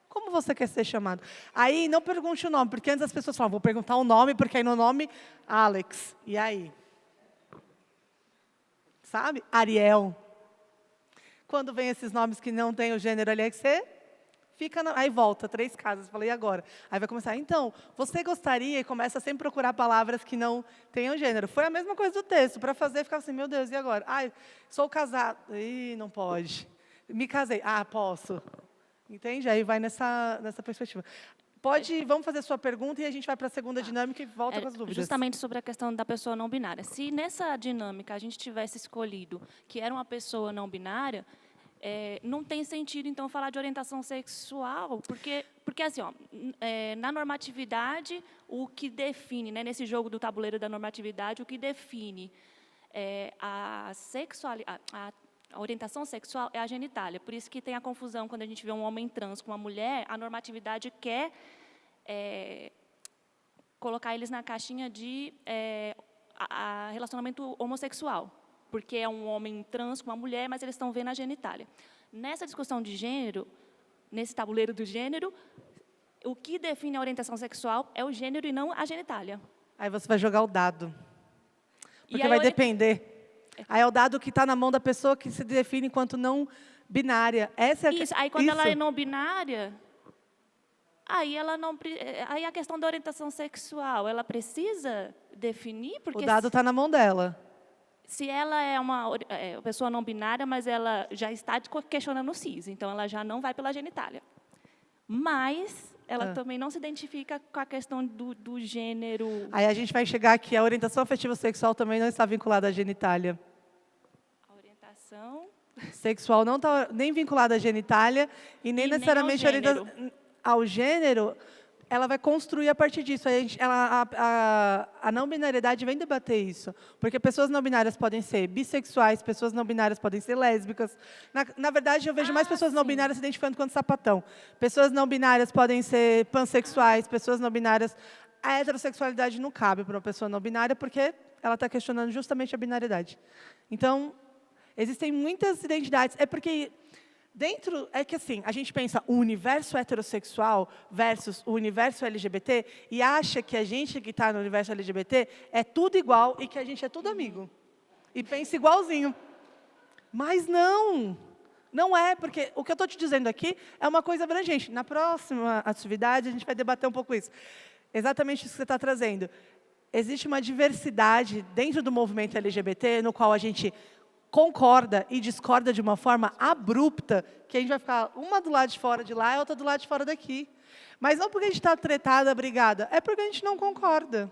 Como você quer ser chamado? Aí, não pergunte o nome, porque antes as pessoas falam, vou perguntar o nome, porque aí no nome, Alex. E aí? Sabe? Ariel. Quando vem esses nomes que não têm o gênero ali, é que você... aí volta, 3 casas. Falei, e agora? Aí vai começar, então, você gostaria, e começa a sempre procurar palavras que não tenham gênero. Foi a mesma coisa do texto. Para fazer, ficava assim, meu Deus, e agora? Sou casado. Ih, não pode. Me casei. Posso. Entende? Aí vai nessa perspectiva. Vamos fazer sua pergunta e a gente vai para a segunda dinâmica e volta com as dúvidas. Justamente sobre a questão da pessoa não binária. Se nessa dinâmica a gente tivesse escolhido que era uma pessoa não binária, não tem sentido, então, falar de orientação sexual, porque assim, ó, na normatividade, o que define, né, nesse jogo do tabuleiro da normatividade, o que define a orientação sexual é a genitália. Por isso que tem a confusão quando a gente vê um homem trans com uma mulher, a normatividade quer colocar eles na caixinha de relacionamento homossexual, porque é um homem trans com uma mulher, mas eles estão vendo a genitália. Nessa discussão de gênero, nesse tabuleiro do gênero, o que define a orientação sexual é o gênero e não a genitália. Aí você vai jogar o dado. Porque vai depender. Aí é o dado que está na mão da pessoa que se define enquanto não binária. Aí quando ela é não binária, aí a questão da orientação sexual, ela precisa definir? Porque o dado está na mão dela. Se ela é uma pessoa não binária, mas ela já está questionando o cis, então ela já não vai pela genitália. Mas ela também não se identifica com a questão do gênero. Aí a gente vai chegar aqui, a orientação afetiva sexual também não está vinculada à genitália. A orientação sexual não está nem vinculada à genitália e nem necessariamente ao gênero. Ela vai construir a partir disso. A não binariedade vem debater isso. Porque pessoas não binárias podem ser bissexuais, pessoas não binárias podem ser lésbicas. Na verdade, eu vejo mais pessoas não binárias se identificando quanto sapatão. Pessoas não binárias podem ser pansexuais, pessoas não binárias... A heterossexualidade não cabe para uma pessoa não binária, porque ela está questionando justamente a binariedade. Então, existem muitas identidades. É porque... É que assim, a gente pensa o universo heterossexual versus o universo LGBT e acha que a gente que está no universo LGBT é tudo igual e que a gente é tudo amigo. E pensa igualzinho. Mas não! Não é, porque o que eu estou te dizendo aqui é uma coisa abrangente. Na próxima atividade, a gente vai debater um pouco isso. Exatamente isso que você está trazendo. Existe uma diversidade dentro do movimento LGBT no qual a gente concorda e discorda de uma forma abrupta, que a gente vai ficar uma do lado de fora de lá e outra do lado de fora daqui. Mas não porque a gente está tretada, brigada, é porque a gente não concorda.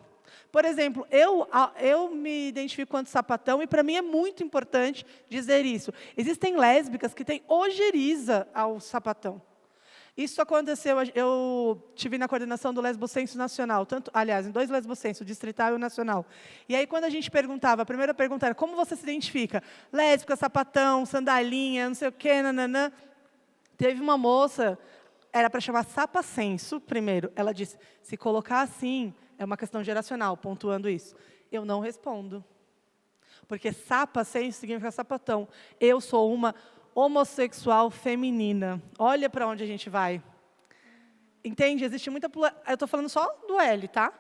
Por exemplo, eu me identifico quanto sapatão e, para mim, é muito importante dizer isso. Existem lésbicas que têm ojeriza ao sapatão. Isso aconteceu, eu tive na coordenação do Lesbocenso Nacional, aliás, em 2 Lesbocensos, o distrital e o nacional. E aí, quando a gente perguntava, a primeira pergunta era, como você se identifica? Lésbica, sapatão, sandalinha, não sei o quê, nananã. Teve uma moça, era para chamar sapacenso, primeiro. Ela disse, se colocar assim, é uma questão geracional, pontuando isso. Eu não respondo. Porque sapacenso significa sapatão. Eu sou uma homossexual feminina. Olha para onde a gente vai. Entende? Existe muita... Eu estou falando só do L, tá?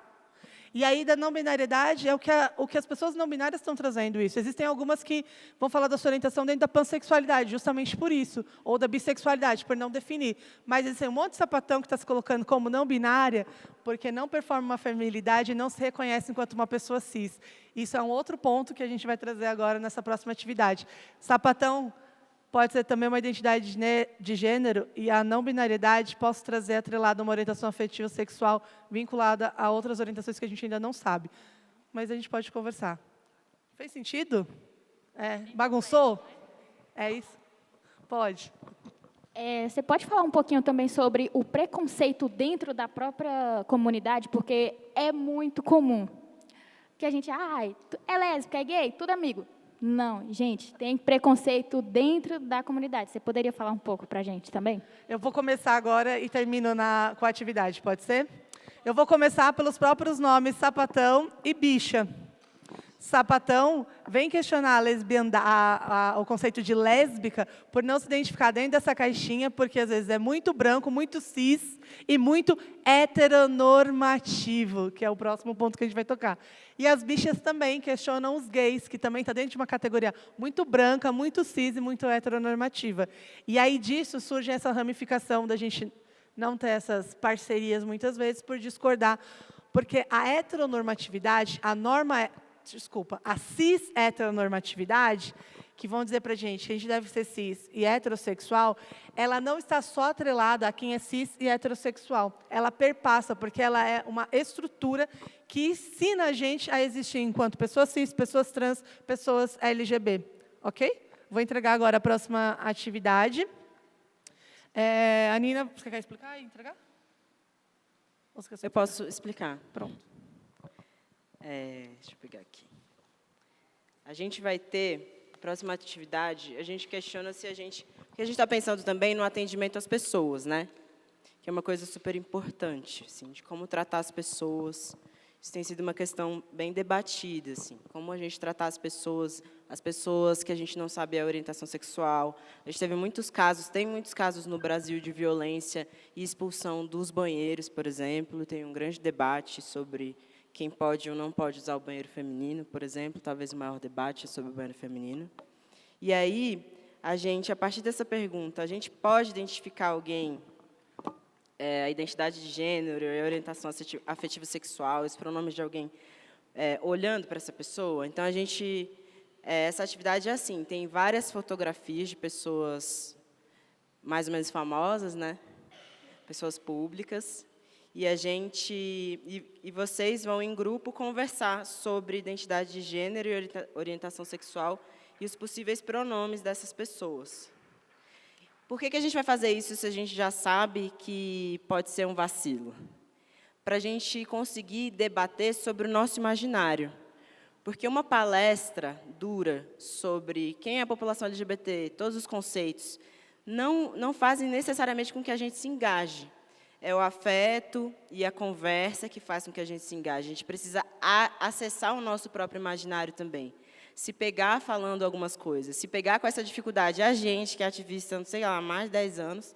E aí, da não-binariedade, é o que as pessoas não-binárias estão trazendo isso. Existem algumas que vão falar da sua orientação dentro da pansexualidade, justamente por isso. Ou da bissexualidade, por não definir. Mas existe um monte de sapatão que está se colocando como não-binária, porque não performa uma feminilidade e não se reconhece enquanto uma pessoa cis. Isso é um outro ponto que a gente vai trazer agora nessa próxima atividade. Sapatão pode ser também uma identidade de gênero e a não-binariedade posso trazer atrelada uma orientação afetiva sexual vinculada a outras orientações que a gente ainda não sabe. Mas a gente pode conversar. Fez sentido? Bagunçou? É isso? Pode. Você pode falar um pouquinho também sobre o preconceito dentro da própria comunidade? Porque é muito comum. Que a gente, é lésbica, é gay, tudo amigo. Não, gente, tem preconceito dentro da comunidade. Você poderia falar um pouco para a gente também? Eu vou começar agora e termino com a atividade, pode ser? Eu vou começar pelos próprios nomes sapatão e bicha. Sapatão vem questionar o conceito de lésbica por não se identificar dentro dessa caixinha, porque às vezes é muito branco, muito cis e muito heteronormativo, que é o próximo ponto que a gente vai tocar. E as bichas também questionam os gays, que também está dentro de uma categoria muito branca, muito cis e muito heteronormativa. E aí disso surge essa ramificação da gente não ter essas parcerias muitas vezes por discordar, porque a heteronormatividade, a cis-heteronormatividade, que vão dizer para a gente deve ser cis e heterossexual, ela não está só atrelada a quem é cis e heterossexual. Ela perpassa, porque ela é uma estrutura que ensina a gente a existir enquanto pessoas cis, pessoas trans, pessoas LGBT. Ok? Vou entregar agora a próxima atividade. A Nina, você quer explicar e entregar? Eu posso explicar. Pronto. Deixa eu pegar aqui. A gente vai ter, a próxima atividade, a gente questiona se a gente... Porque a gente está pensando também no atendimento às pessoas, né? Que é uma coisa super importante, assim, de como tratar as pessoas. Isso tem sido uma questão bem debatida, assim, como a gente tratar as pessoas que a gente não sabe a orientação sexual. A gente teve muitos casos, tem muitos casos no Brasil de violência e expulsão dos banheiros, por exemplo. Tem um grande debate sobre quem pode ou não pode usar o banheiro feminino, por exemplo. Talvez o maior debate é sobre o banheiro feminino. E aí, a partir dessa pergunta, a gente pode identificar alguém, a identidade de gênero, a orientação afetivo-sexual, os pronomes de alguém, olhando para essa pessoa? Então, essa atividade é assim, tem várias fotografias de pessoas mais ou menos famosas, né? Pessoas públicas, e vocês vão, em grupo, conversar sobre identidade de gênero e orientação sexual e os possíveis pronomes dessas pessoas. Por que a gente vai fazer isso se a gente já sabe que pode ser um vacilo? Para a gente conseguir debater sobre o nosso imaginário. Porque uma palestra dura sobre quem é a população LGBT, todos os conceitos, não fazem necessariamente com que a gente se engaje. É o afeto e a conversa que faz com que a gente se engaje. A gente precisa acessar o nosso próprio imaginário também. Se pegar falando algumas coisas, se pegar com essa dificuldade, a gente, que é ativista, não sei lá, há mais de 10 anos,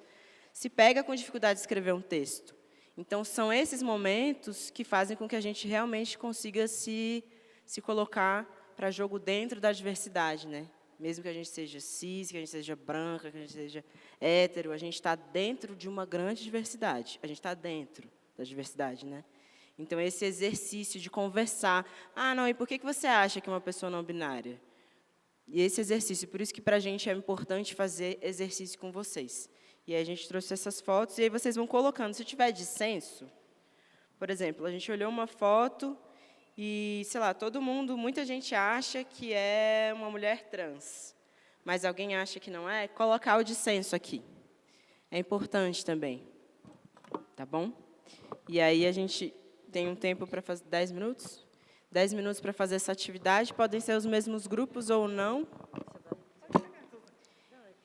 se pega com dificuldade de escrever um texto. Então, são esses momentos que fazem com que a gente realmente consiga se colocar para jogo dentro da diversidade, né? Mesmo que a gente seja cis, que a gente seja branca, que a gente seja hétero, a gente está dentro de uma grande diversidade. A gente está dentro da diversidade, né? Então, esse exercício de conversar. Não, e por que você acha que é uma pessoa não binária? E esse exercício, por isso que para a gente é importante fazer exercício com vocês. E aí a gente trouxe essas fotos, e aí vocês vão colocando. Se tiver dissenso, por exemplo, a gente olhou uma foto e, sei lá, muita gente acha que é uma mulher trans, mas alguém acha que não é, colocar o dissenso aqui. É importante também. Tá bom? E aí a gente tem um tempo para fazer 10 minutos? 10 minutos para fazer essa atividade, podem ser os mesmos grupos ou não.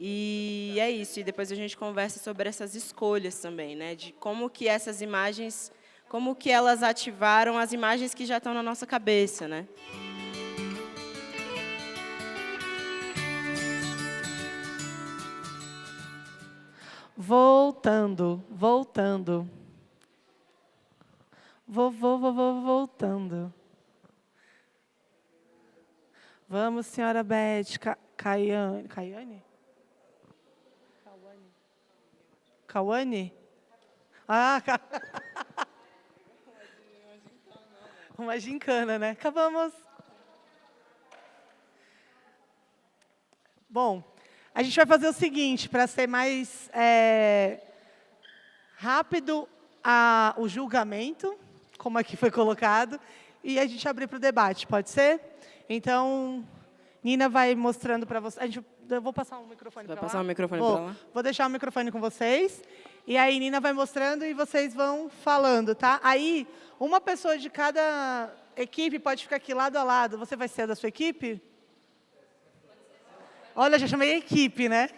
E é isso, e depois a gente conversa sobre essas escolhas também, né? De como que essas imagens, como que elas ativaram as imagens que já estão na nossa cabeça, né? Voltando. Voltando. Vamos, senhora Beth. Caiane? Cauane? Uma gincana, né? Acabamos. Bom, a gente vai fazer o seguinte, para ser mais rápido o julgamento, como aqui foi colocado, e a gente abrir para o debate, pode ser? Então, Nina vai mostrando para vocês. Eu vou passar o microfone para lá. Vai passar o microfone para lá? Vou deixar o microfone com vocês. E aí, Nina vai mostrando e vocês vão falando, tá? Aí, uma pessoa de cada equipe pode ficar aqui lado a lado. Você vai ser da sua equipe? Olha, já chamei equipe, né?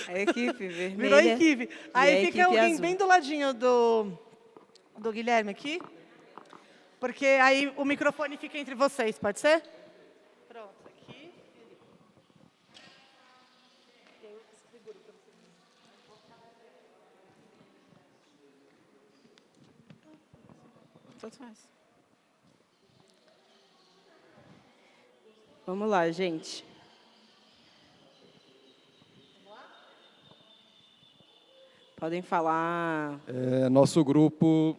A equipe vermelha. Virou equipe. Aí fica alguém azul. bem do ladinho do Guilherme aqui. Porque aí o microfone fica entre vocês, pode ser? Pronto, aqui. Tanto faz. Vamos lá, gente. Podem falar. Nosso grupo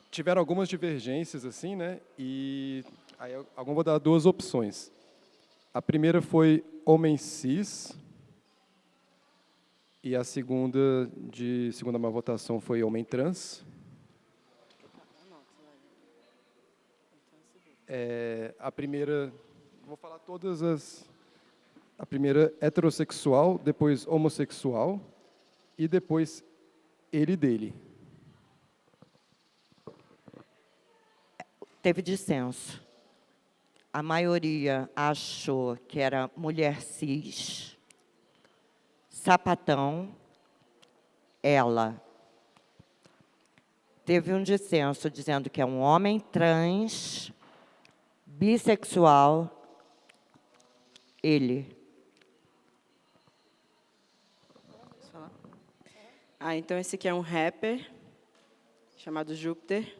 tiveram algumas divergências, assim, né? E aí vou dar duas opções. A primeira foi homem cis. E a segunda votação foi homem trans. A primeira, vou falar todas as... A primeira heterossexual, depois homossexual e depois ele e dele. Teve dissenso. A maioria achou que era mulher cis, sapatão, ela. Teve um dissenso dizendo que é um homem trans, bissexual, ele. Então esse aqui é um rapper chamado Júpiter.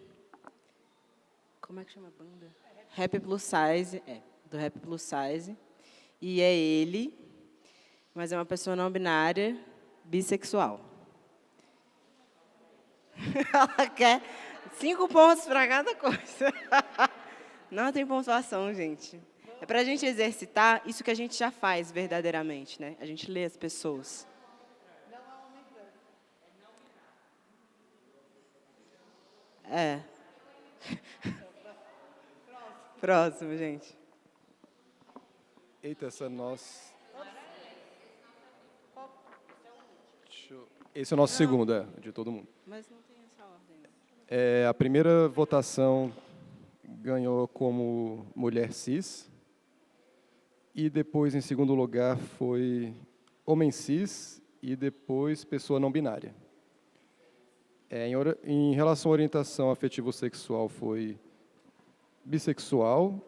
Como é que chama a banda? Rap Plus Size, do Rap Plus Size. E é ele, mas é uma pessoa não binária, bissexual. Ela quer 5 pontos para cada coisa. Não tem pontuação, gente. É para a gente exercitar isso que a gente já faz verdadeiramente, né? A gente lê as pessoas. Próximo, gente. Eita, essa nossa... Esse é o nosso segundo, de todo mundo. Mas não tem essa ordem. A primeira votação ganhou como mulher cis. E depois, em segundo lugar, foi homem cis e depois pessoa não binária. Em relação à orientação afetivo-sexual, foi bissexual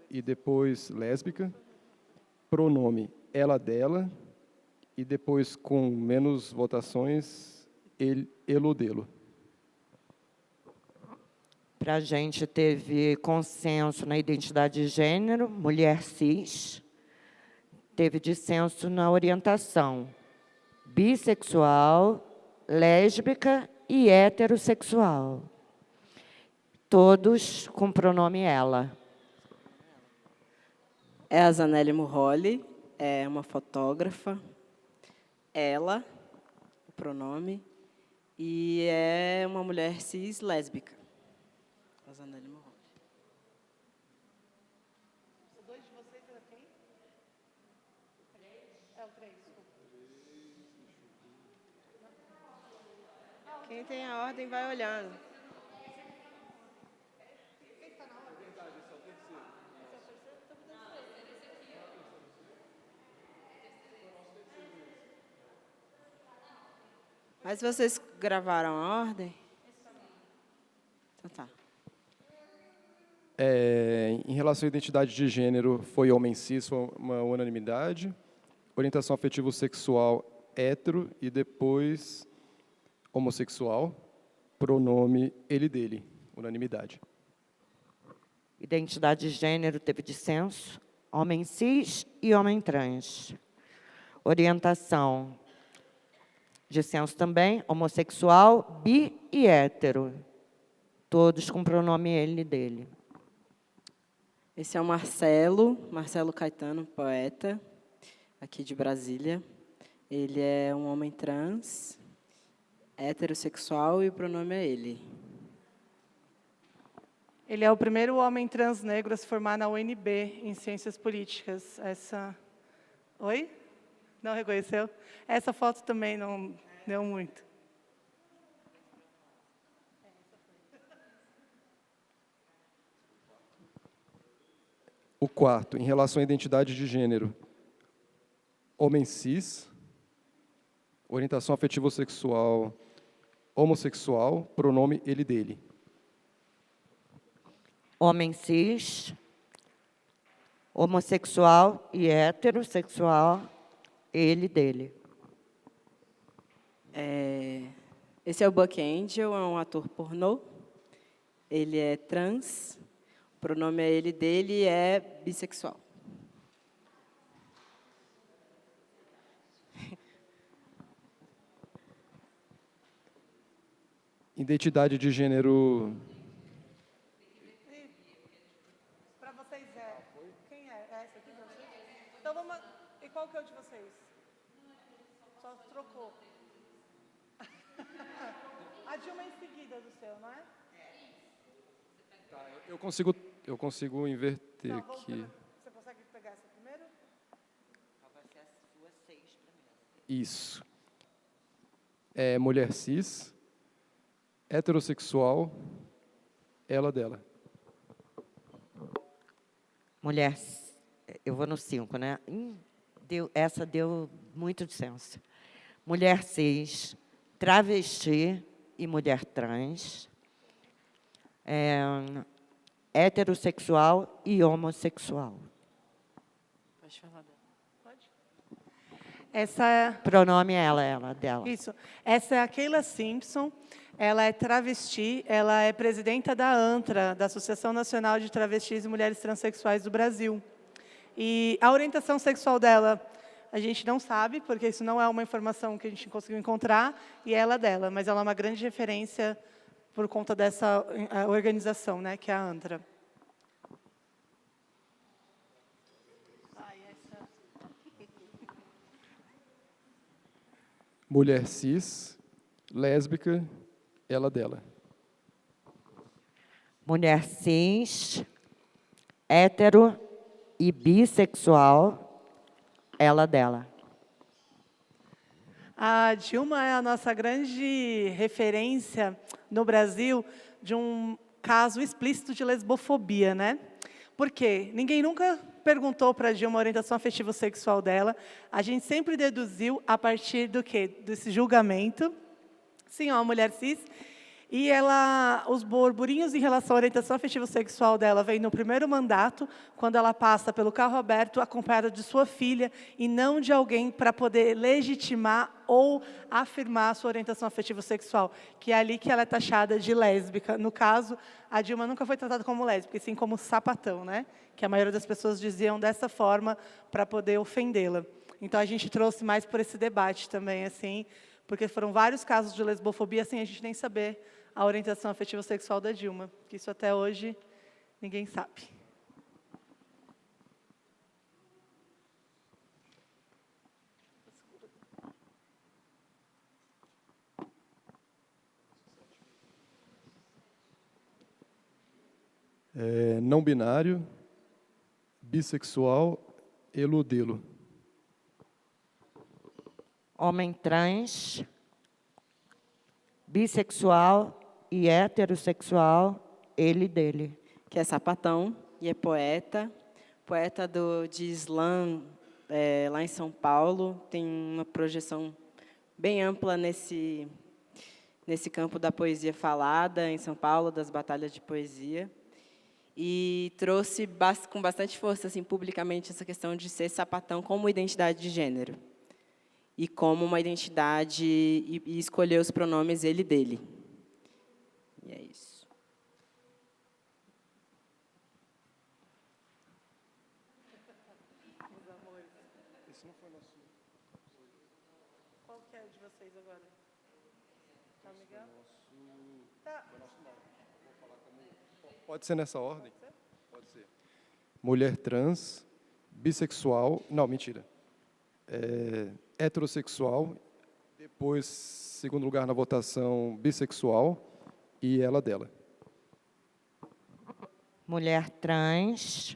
e depois lésbica. Pronome ela, dela. E depois, com menos votações, ele ou dele. Para a gente, teve consenso na identidade de gênero, mulher cis. Teve dissenso na orientação, bissexual, lésbica e heterossexual. Todos com pronome ela. É a Zanelli Murroli, é uma fotógrafa. Ela, o pronome, e é uma mulher cis lésbica. A Zanelli Murroli. O 2 de vocês era quem? É o 3. Quem tem a ordem vai olhando. Mas vocês gravaram a ordem? Então tá. Em relação à identidade de gênero, foi homem cis, foi uma unanimidade. Orientação afetivo-sexual, hétero, e depois homossexual, pronome ele, dele, unanimidade. Identidade de gênero teve dissenso, homem cis e homem trans. Orientação, dissenso também, homossexual, bi e hétero. Todos com pronome ele e dele. Esse é o Marcelo Caetano, poeta, aqui de Brasília. Ele é um homem trans, heterossexual e o pronome é ele. Ele é o primeiro homem trans negro a se formar na UNB em Ciências Políticas. Oi? Não reconheceu? Essa foto também não deu muito. O quarto, em relação à identidade de gênero, homem cis, orientação afetivo-sexual, homossexual, pronome ele, dele. Homem cis, homossexual e heterossexual, ele, dele. Esse é o Buck Angel, é um ator pornô. Ele é trans, o pronome é ele, dele e é bissexual. Identidade de gênero... Para vocês quem é? É essa aqui para vocês? E qual que é o de vocês? Só trocou. A Dilma é em seguida do seu, não é? Tá, eu consigo inverter aqui. Você consegue pegar essa primeiro? Vai ser as suas 6 primeiro. Isso. É mulher cis, heterossexual, ela dela. Mulher, eu vou no 5, né? Essa deu muito senso. Mulher cis, travesti e mulher trans, heterossexual e homossexual. Pode falar dela. Pode. Essa Pronome ela, dela. Isso. Essa é a Keila Simpson. Ela é travesti, ela é presidenta da ANTRA, da Associação Nacional de Travestis e Mulheres Transsexuais do Brasil. E a orientação sexual dela, a gente não sabe, porque isso não é uma informação que a gente conseguiu encontrar, e ela dela, mas ela é uma grande referência por conta dessa organização, né, que é a ANTRA. Mulher cis, lésbica, ela dela. Mulher cis, hétero e bissexual, ela dela. A Dilma é a nossa grande referência no Brasil de um caso explícito de lesbofobia, né? Por quê? Ninguém nunca perguntou para a Dilma a orientação afetivo-sexual dela. A gente sempre deduziu a partir do quê? Desse julgamento. Sim, é uma mulher cis. E os burburinhos em relação à orientação afetivo-sexual dela vem no primeiro mandato, quando ela passa pelo carro aberto, acompanhada de sua filha, e não de alguém para poder legitimar ou afirmar a sua orientação afetivo-sexual, que é ali que ela é taxada de lésbica. No caso, a Dilma nunca foi tratada como lésbica, e sim como sapatão, né? Que a maioria das pessoas diziam dessa forma para poder ofendê-la. Então, a gente trouxe mais por esse debate também, assim, porque foram vários casos de lesbofobia, sem a gente nem saber a orientação afetivo-sexual da Dilma, que isso até hoje ninguém sabe. Não binário, bissexual, eludelo. Homem trans, bissexual e heterossexual, ele dele. Que é sapatão e é poeta. Poeta de slam lá em São Paulo. Tem uma projeção bem ampla nesse campo da poesia falada em São Paulo, das batalhas de poesia. E trouxe com bastante força, assim, publicamente, essa questão de ser sapatão como identidade de gênero. E como uma identidade, e escolher os pronomes ele dele. E é isso. Esse não foi nosso. Qual que é o de vocês agora? Tá, Miguel? Tá. Pode ser nessa ordem? Pode ser. Mulher trans, bissexual, não, mentira. Heterossexual, depois, segundo lugar na votação, bissexual e ela dela. Mulher trans,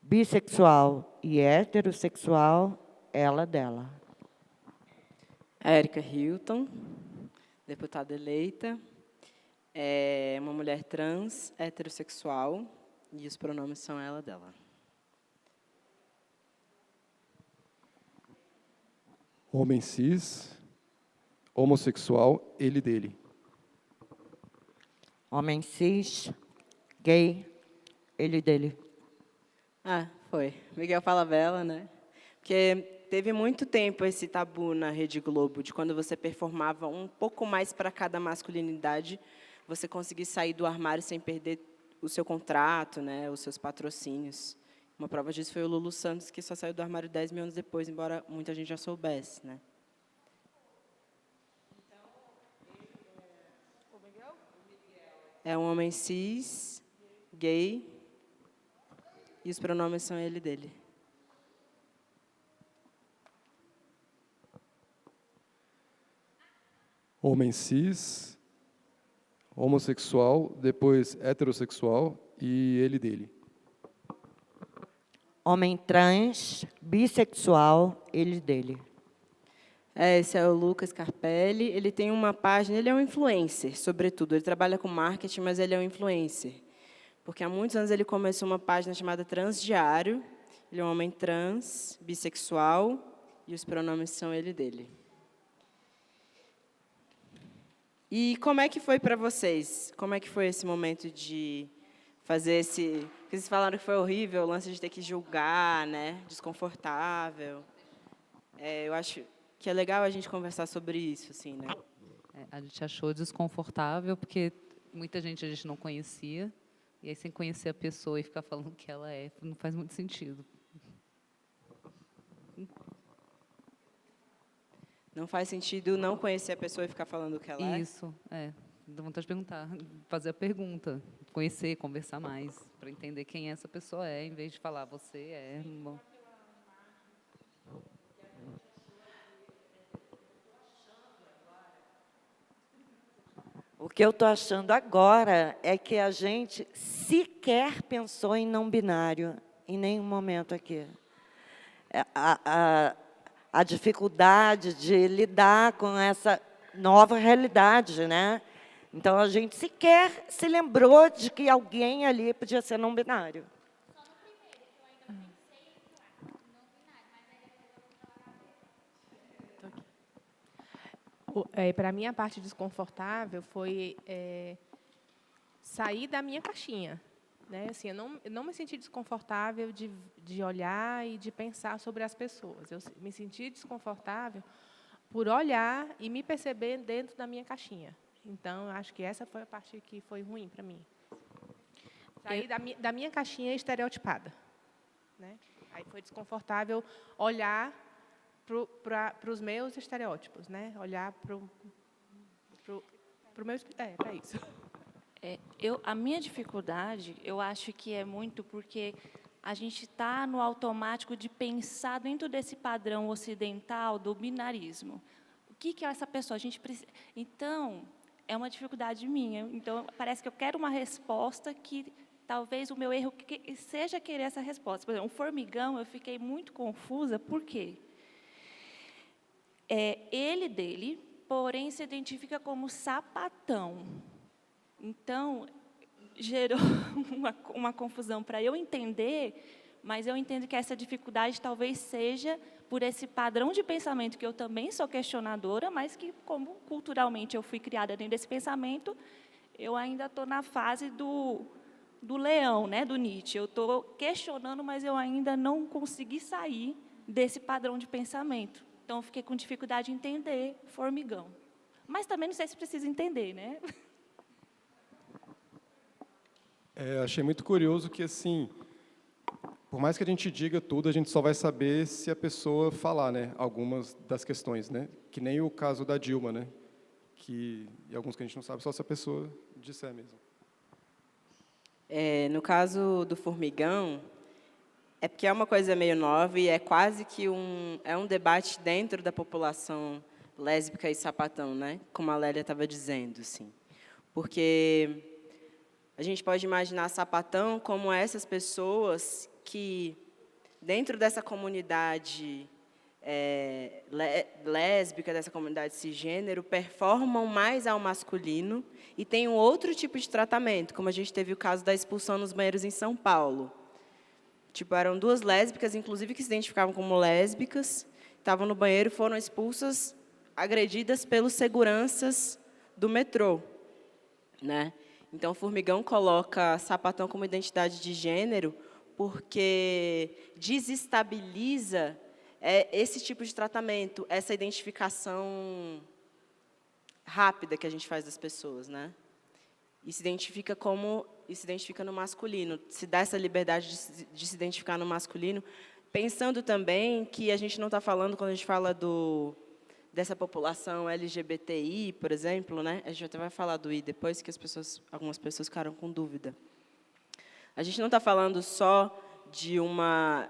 bissexual e heterossexual, ela dela. A Érica Hilton, deputada eleita, é uma mulher trans, heterossexual, e os pronomes são ela dela. Homem cis, homossexual, ele dele. Homem cis, gay, ele dele. Ah, foi. Miguel Falabella, né? Porque teve muito tempo esse tabu na Rede Globo, de quando você performava um pouco mais para cada masculinidade, você conseguir sair do armário sem perder o seu contrato, né, os seus patrocínios. Uma prova disso foi o Lulu Santos, que só saiu do armário 10 mil anos depois, embora muita gente já soubesse, né? É um homem cis, gay, e os pronomes são ele e dele. homem cis, homossexual, depois heterossexual e ele dele. Homem trans, bissexual, ele dele. Esse é o Lucas Carpelli. Ele tem uma página, ele é um influencer, sobretudo. Ele trabalha com marketing, mas ele é um influencer. Porque há muitos anos ele começou uma página chamada Transdiário. Ele é um homem trans, bissexual, e os pronomes são ele dele. E como é que foi para vocês? Como é que foi esse momento de fazer esse... Porque vocês falaram que foi horrível, o lance de ter que julgar, né? Desconfortável. Eu acho que é legal a gente conversar sobre isso, assim, né? A gente achou desconfortável, porque muita gente a gente não conhecia, e aí sem conhecer a pessoa e ficar falando que ela é, não faz muito sentido. Não faz sentido não conhecer a pessoa e ficar falando o que ela é? Isso, dá vontade de perguntar, fazer a pergunta, conhecer, conversar mais, para entender quem essa pessoa é, em vez de falar, você é... Bom. O que eu estou achando agora é que a gente sequer pensou em não binário, em nenhum momento aqui. A dificuldade de lidar com essa nova realidade, né? Então, a gente sequer se lembrou de que alguém ali podia ser não binário. Para mim, a parte desconfortável foi sair da minha caixinha. Né? Assim, eu não me senti desconfortável de olhar e de pensar sobre as pessoas. Eu me senti desconfortável por olhar e me perceber dentro da minha caixinha. Então, eu acho que essa foi a parte que foi ruim para mim. Sair da minha caixinha estereotipada. Né? Aí foi desconfortável olhar para os meus estereótipos, né? Olhar para o meu... para isso. A minha dificuldade, eu acho que é muito porque a gente está no automático de pensar dentro desse padrão ocidental do binarismo. O que é essa pessoa? A gente precisa... Então, é uma dificuldade minha. Então, parece que eu quero uma resposta que talvez o meu erro seja querer essa resposta. Por exemplo, o formigão, eu fiquei muito confusa. Por quê? Ele dele, porém, se identifica como sapatão. Então, gerou uma confusão para eu entender, mas eu entendo que essa dificuldade talvez seja por esse padrão de pensamento que eu também sou questionadora, mas que, como culturalmente eu fui criada dentro desse pensamento, eu ainda estou na fase do leão, né, do Nietzsche. Eu estou questionando, mas eu ainda não consegui sair desse padrão de pensamento. Então, eu fiquei com dificuldade em entender formigão. Mas também não sei se precisa entender, né? Achei muito curioso que, assim, por mais que a gente diga tudo, a gente só vai saber se a pessoa falar, né, algumas das questões, né? Que nem o caso da Dilma, né? E alguns que a gente não sabe, só se a pessoa disser mesmo. No caso do formigão, é porque é uma coisa meio nova e é quase que um debate dentro da população lésbica e sapatão, né? Como a Lélia estava dizendo, assim. Porque a gente pode imaginar sapatão como essas pessoas que, dentro dessa comunidade lésbica, dessa comunidade cisgênero, performam mais ao masculino e têm um outro tipo de tratamento, como a gente teve o caso da expulsão nos banheiros em São Paulo. Tipo, eram duas lésbicas, inclusive, que se identificavam como lésbicas, estavam no banheiro, foram expulsas, agredidas pelos seguranças do metrô, né? Então, o Formigão coloca sapatão como identidade de gênero porque desestabiliza esse tipo de tratamento, essa identificação rápida que a gente faz das pessoas, né? E se identifica no masculino, se dá essa liberdade de se identificar no masculino, pensando também que a gente não está falando, quando a gente fala dessa população LGBTI, por exemplo, né? A gente até vai falar do I depois, que algumas pessoas ficaram com dúvida. A gente não está falando só de uma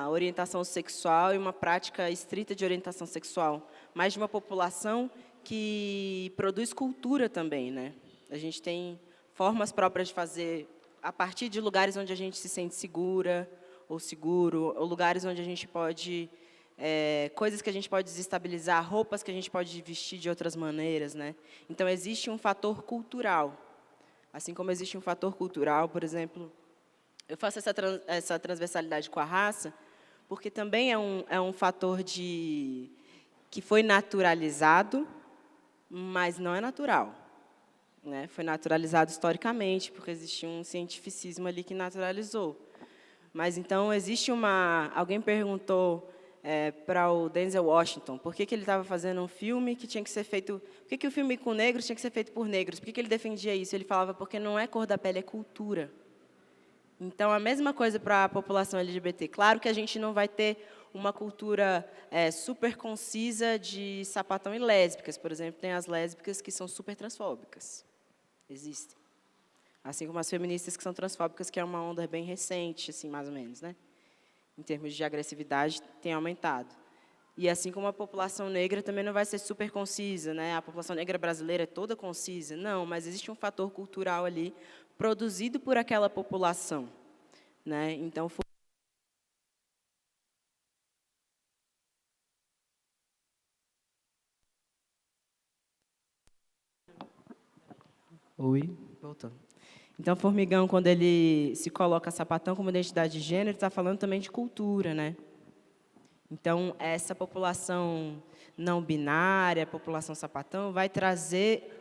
orientação sexual e uma prática estrita de orientação sexual, mas de uma população que produz cultura também, né? A gente tem formas próprias de fazer a partir de lugares onde a gente se sente segura ou seguro, ou lugares onde a gente pode coisas que a gente pode desestabilizar, roupas que a gente pode vestir de outras maneiras, né? Então existe um fator cultural, assim como existe um fator cultural, por exemplo, eu faço essa transversalidade com a raça, porque também é um fator que foi naturalizado, mas não é natural, né? Foi naturalizado historicamente, porque existia um cientificismo ali que naturalizou. Mas então existe alguém perguntou para o Denzel Washington por que ele estava fazendo um filme que tinha que ser feito, por que o filme com negros tinha que ser feito por negros, por que ele defendia isso? Ele falava porque não é cor da pele, é cultura. Então, a mesma coisa para a população LGBT. Claro que a gente não vai ter uma cultura super concisa de sapatão e lésbicas. Por exemplo, tem as lésbicas que são super transfóbicas. Existem. Assim como as feministas que são transfóbicas, que é uma onda bem recente, assim, mais ou menos, né? Em termos de agressividade, tem aumentado. E assim como a população negra também não vai ser super concisa, né? A população negra brasileira é toda concisa. Não, mas existe um fator cultural ali produzido por aquela população, né? Então, Oi, voltou. Então, Formigão, quando ele se coloca sapatão como identidade de gênero, está falando também de cultura, né? Então, essa população não binária, a população sapatão, vai trazer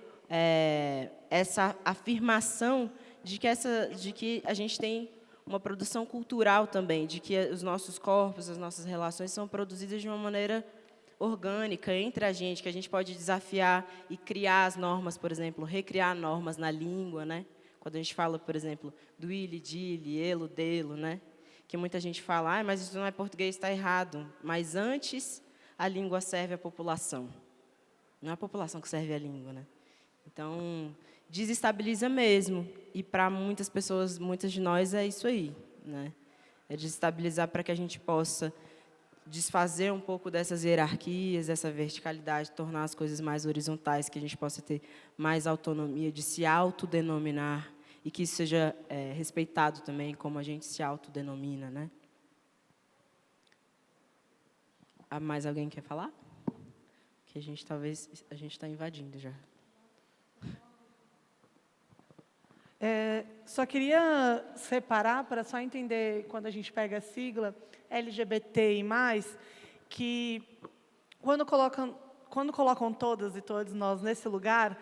essa afirmação de que a gente tem uma produção cultural também, de que os nossos corpos, as nossas relações são produzidas de uma maneira orgânica entre a gente, que a gente pode desafiar e criar as normas, por exemplo, recriar normas na língua, né? Quando a gente fala, por exemplo, do ili, dili, elo, delo, né? Que muita gente fala, mas isso não é português, está errado. Mas antes, a língua serve à população. Não é a população que serve à língua, né? Então, desestabiliza mesmo. E para muitas pessoas, muitas de nós, é isso aí, né? É desestabilizar para que a gente possa desfazer um pouco dessas hierarquias, dessa verticalidade, tornar as coisas mais horizontais, que a gente possa ter mais autonomia de se autodenominar e que isso seja respeitado também, como a gente se autodenomina, né? Mais alguém quer falar? Que a gente está invadindo já. Só queria separar, para só entender, quando a gente pega a sigla LGBTI+, que quando colocam todas e todos nós nesse lugar,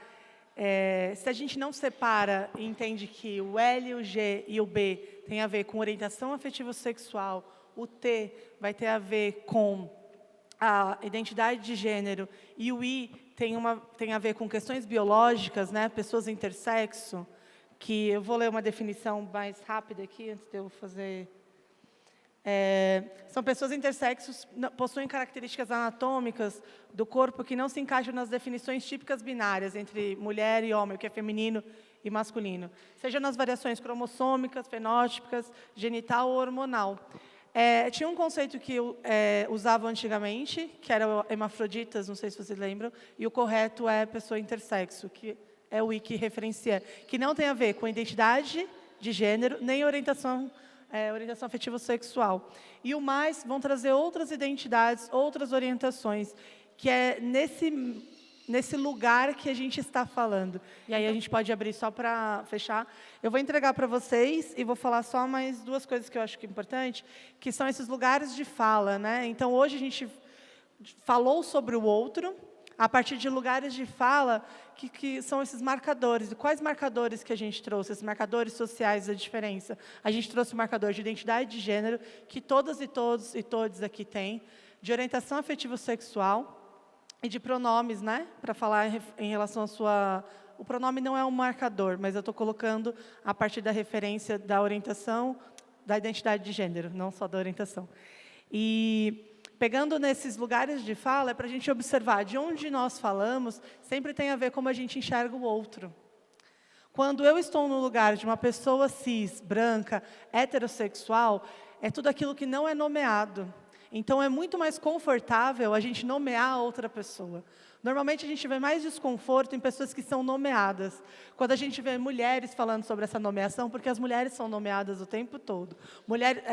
se a gente não separa e entende que o L, o G e o B tem a ver com orientação afetivo-sexual, o T vai ter a ver com a identidade de gênero e o I tem a ver com questões biológicas, né, pessoas intersexo, que eu vou ler uma definição mais rápida aqui, antes de eu fazer. São pessoas intersexos, possuem características anatômicas do corpo que não se encaixam nas definições típicas binárias entre mulher e homem, o que é feminino e masculino, seja nas variações cromossômicas, fenótipicas, genital ou hormonal. Tinha um conceito que usavam antigamente, que era hermafroditas, não sei se vocês lembram, e o correto é pessoa intersexo, que é o I que referencia, que não tem a ver com identidade de gênero, nem orientação afetivo-sexual. E o mais vão trazer outras identidades, outras orientações, que é nesse lugar que a gente está falando. E aí a gente pode abrir só para fechar. Eu vou entregar para vocês e vou falar só mais duas coisas que eu acho que é importante, que são esses lugares de fala, né? Então, hoje a gente falou sobre o outro, a partir de lugares de fala, que são esses marcadores. E quais marcadores que a gente trouxe? Esses marcadores sociais da diferença. A gente trouxe o marcador de identidade de gênero, que todas e todos e todes aqui têm, de orientação afetivo-sexual e de pronomes, né? Para falar em relação à sua... O pronome não é um marcador, mas eu estou colocando a partir da referência da orientação, da identidade de gênero, não só da orientação. E... pegando nesses lugares de fala, é para a gente observar de onde nós falamos, sempre tem a ver como a gente enxerga o outro. Quando eu estou no lugar de uma pessoa cis, branca, heterossexual, é tudo aquilo que não é nomeado. Então, é muito mais confortável a gente nomear a outra pessoa. Normalmente, a gente vê mais desconforto em pessoas que são nomeadas. Quando a gente vê mulheres falando sobre essa nomeação, porque as mulheres são nomeadas o tempo todo.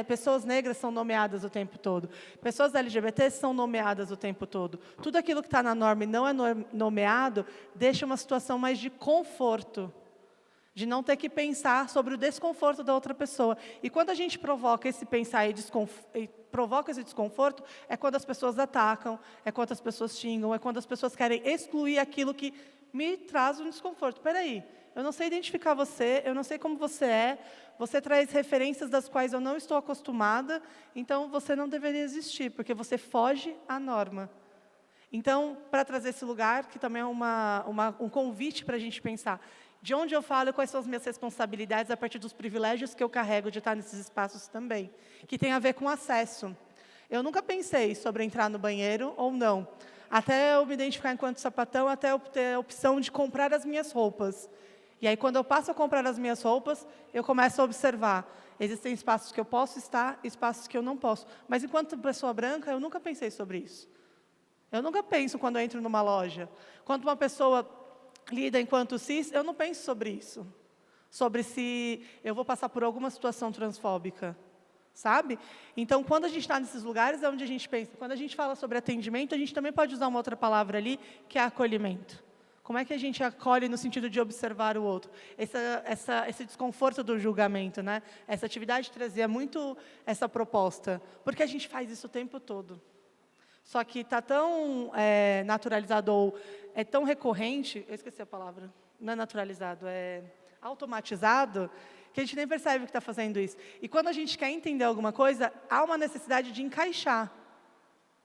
Pessoas negras são nomeadas o tempo todo. Pessoas LGBT são nomeadas o tempo todo. Tudo aquilo que está na norma e não é nomeado, deixa uma situação mais de conforto, de não ter que pensar sobre o desconforto da outra pessoa. E quando a gente provoca esse pensar e provoca esse desconforto, é quando as pessoas atacam, é quando as pessoas xingam, é quando as pessoas querem excluir aquilo que me traz um desconforto. Espera aí, eu não sei identificar você, eu não sei como você traz referências das quais eu não estou acostumada, então você não deveria existir, porque você foge à norma. Então, para trazer esse lugar, que também é um convite para a gente pensar, de onde eu falo e quais são as minhas responsabilidades a partir dos privilégios que eu carrego de estar nesses espaços também, que tem a ver com acesso. Eu nunca pensei sobre entrar no banheiro ou não, até eu me identificar enquanto sapatão, até eu ter a opção de comprar as minhas roupas. E aí, quando eu passo a comprar as minhas roupas, eu começo a observar. Existem espaços que eu posso estar, espaços que eu não posso. Mas, enquanto pessoa branca, eu nunca pensei sobre isso. Eu nunca penso quando eu entro numa loja. Quando uma pessoa lida enquanto cis, eu não penso sobre isso. Sobre se eu vou passar por alguma situação transfóbica, sabe? Então, quando a gente está nesses lugares, é onde a gente pensa. Quando a gente fala sobre atendimento, a gente também pode usar uma outra palavra ali, que é acolhimento. Como é que a gente acolhe no sentido de observar o outro? Esse desconforto do julgamento, né? Essa atividade trazia muito essa proposta, porque a gente faz isso o tempo todo. Só que está tão naturalizado, ou é tão recorrente, eu esqueci a palavra, não é naturalizado, é automatizado, que a gente nem percebe que está fazendo isso. E quando a gente quer entender alguma coisa, há uma necessidade de encaixar.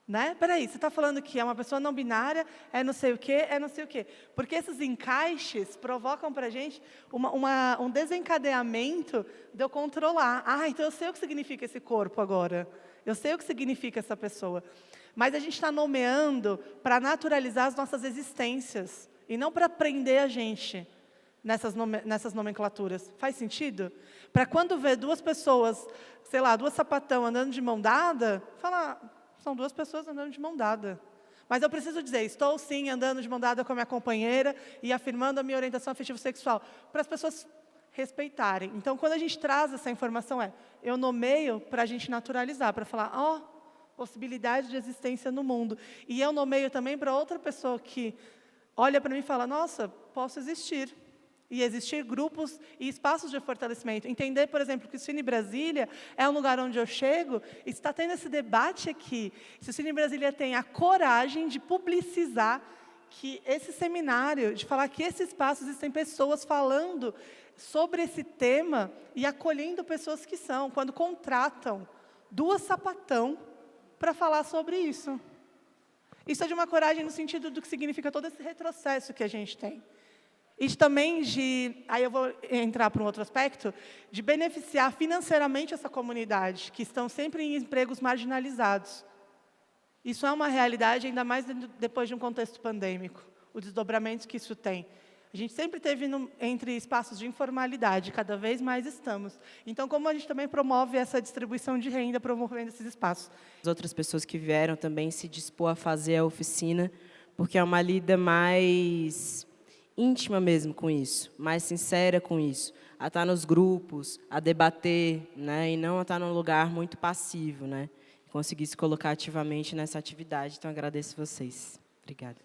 Né? Peraí, você está falando que é uma pessoa não binária, é não sei o quê, é não sei o quê. Porque esses encaixes provocam para a gente um desencadeamento de eu controlar. Ah, então eu sei o que significa esse corpo agora. Eu sei o que significa essa pessoa. Mas a gente está nomeando para naturalizar as nossas existências e não para prender a gente nessas nomenclaturas. Faz sentido? Para quando vê duas pessoas, sei lá, duas sapatão andando de mão dada, falar, são duas pessoas andando de mão dada. Mas eu preciso dizer, estou sim andando de mão dada com a minha companheira e afirmando a minha orientação afetivo-sexual, para as pessoas respeitarem. Então, quando a gente traz essa informação, eu nomeio para a gente naturalizar, para falar, possibilidade de existência no mundo. E eu nomeio também para outra pessoa que olha para mim e fala, nossa, posso existir. E existir grupos e espaços de fortalecimento. Entender, por exemplo, que o Cine Brasília é um lugar onde eu chego e está tendo esse debate aqui. Se o Cine Brasília tem a coragem de publicizar que esse seminário, de falar que esse espaço existem pessoas falando sobre esse tema e acolhendo pessoas que são, quando contratam duas sapatão para falar sobre isso. Isso é de uma coragem no sentido do que significa todo esse retrocesso que a gente tem. E também aí eu vou entrar para um outro aspecto, de beneficiar financeiramente essa comunidade, que estão sempre em empregos marginalizados. Isso é uma realidade, ainda mais depois de um contexto pandêmico, os desdobramentos que isso tem. A gente sempre teve entre espaços de informalidade, cada vez mais estamos. Então, como a gente também promove essa distribuição de renda, promovendo esses espaços? As outras pessoas que vieram também se dispor a fazer a oficina, porque é uma lida mais íntima mesmo com isso, mais sincera com isso, a estar nos grupos, a debater, né, e não a estar num lugar muito passivo, né, conseguir se colocar ativamente nessa atividade. Então, agradeço vocês. Obrigada.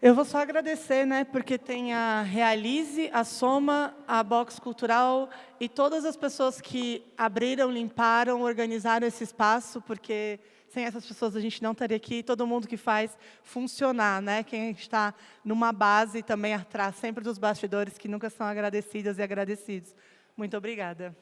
Eu vou só agradecer, né, porque tem a Realize, a Soma, a Box Cultural e todas as pessoas que abriram, limparam, organizaram esse espaço, porque sem essas pessoas a gente não estaria aqui, todo mundo que faz funcionar, né? Quem está numa base também atrás, sempre dos bastidores, que nunca são agradecidas e agradecidos. Muito obrigada.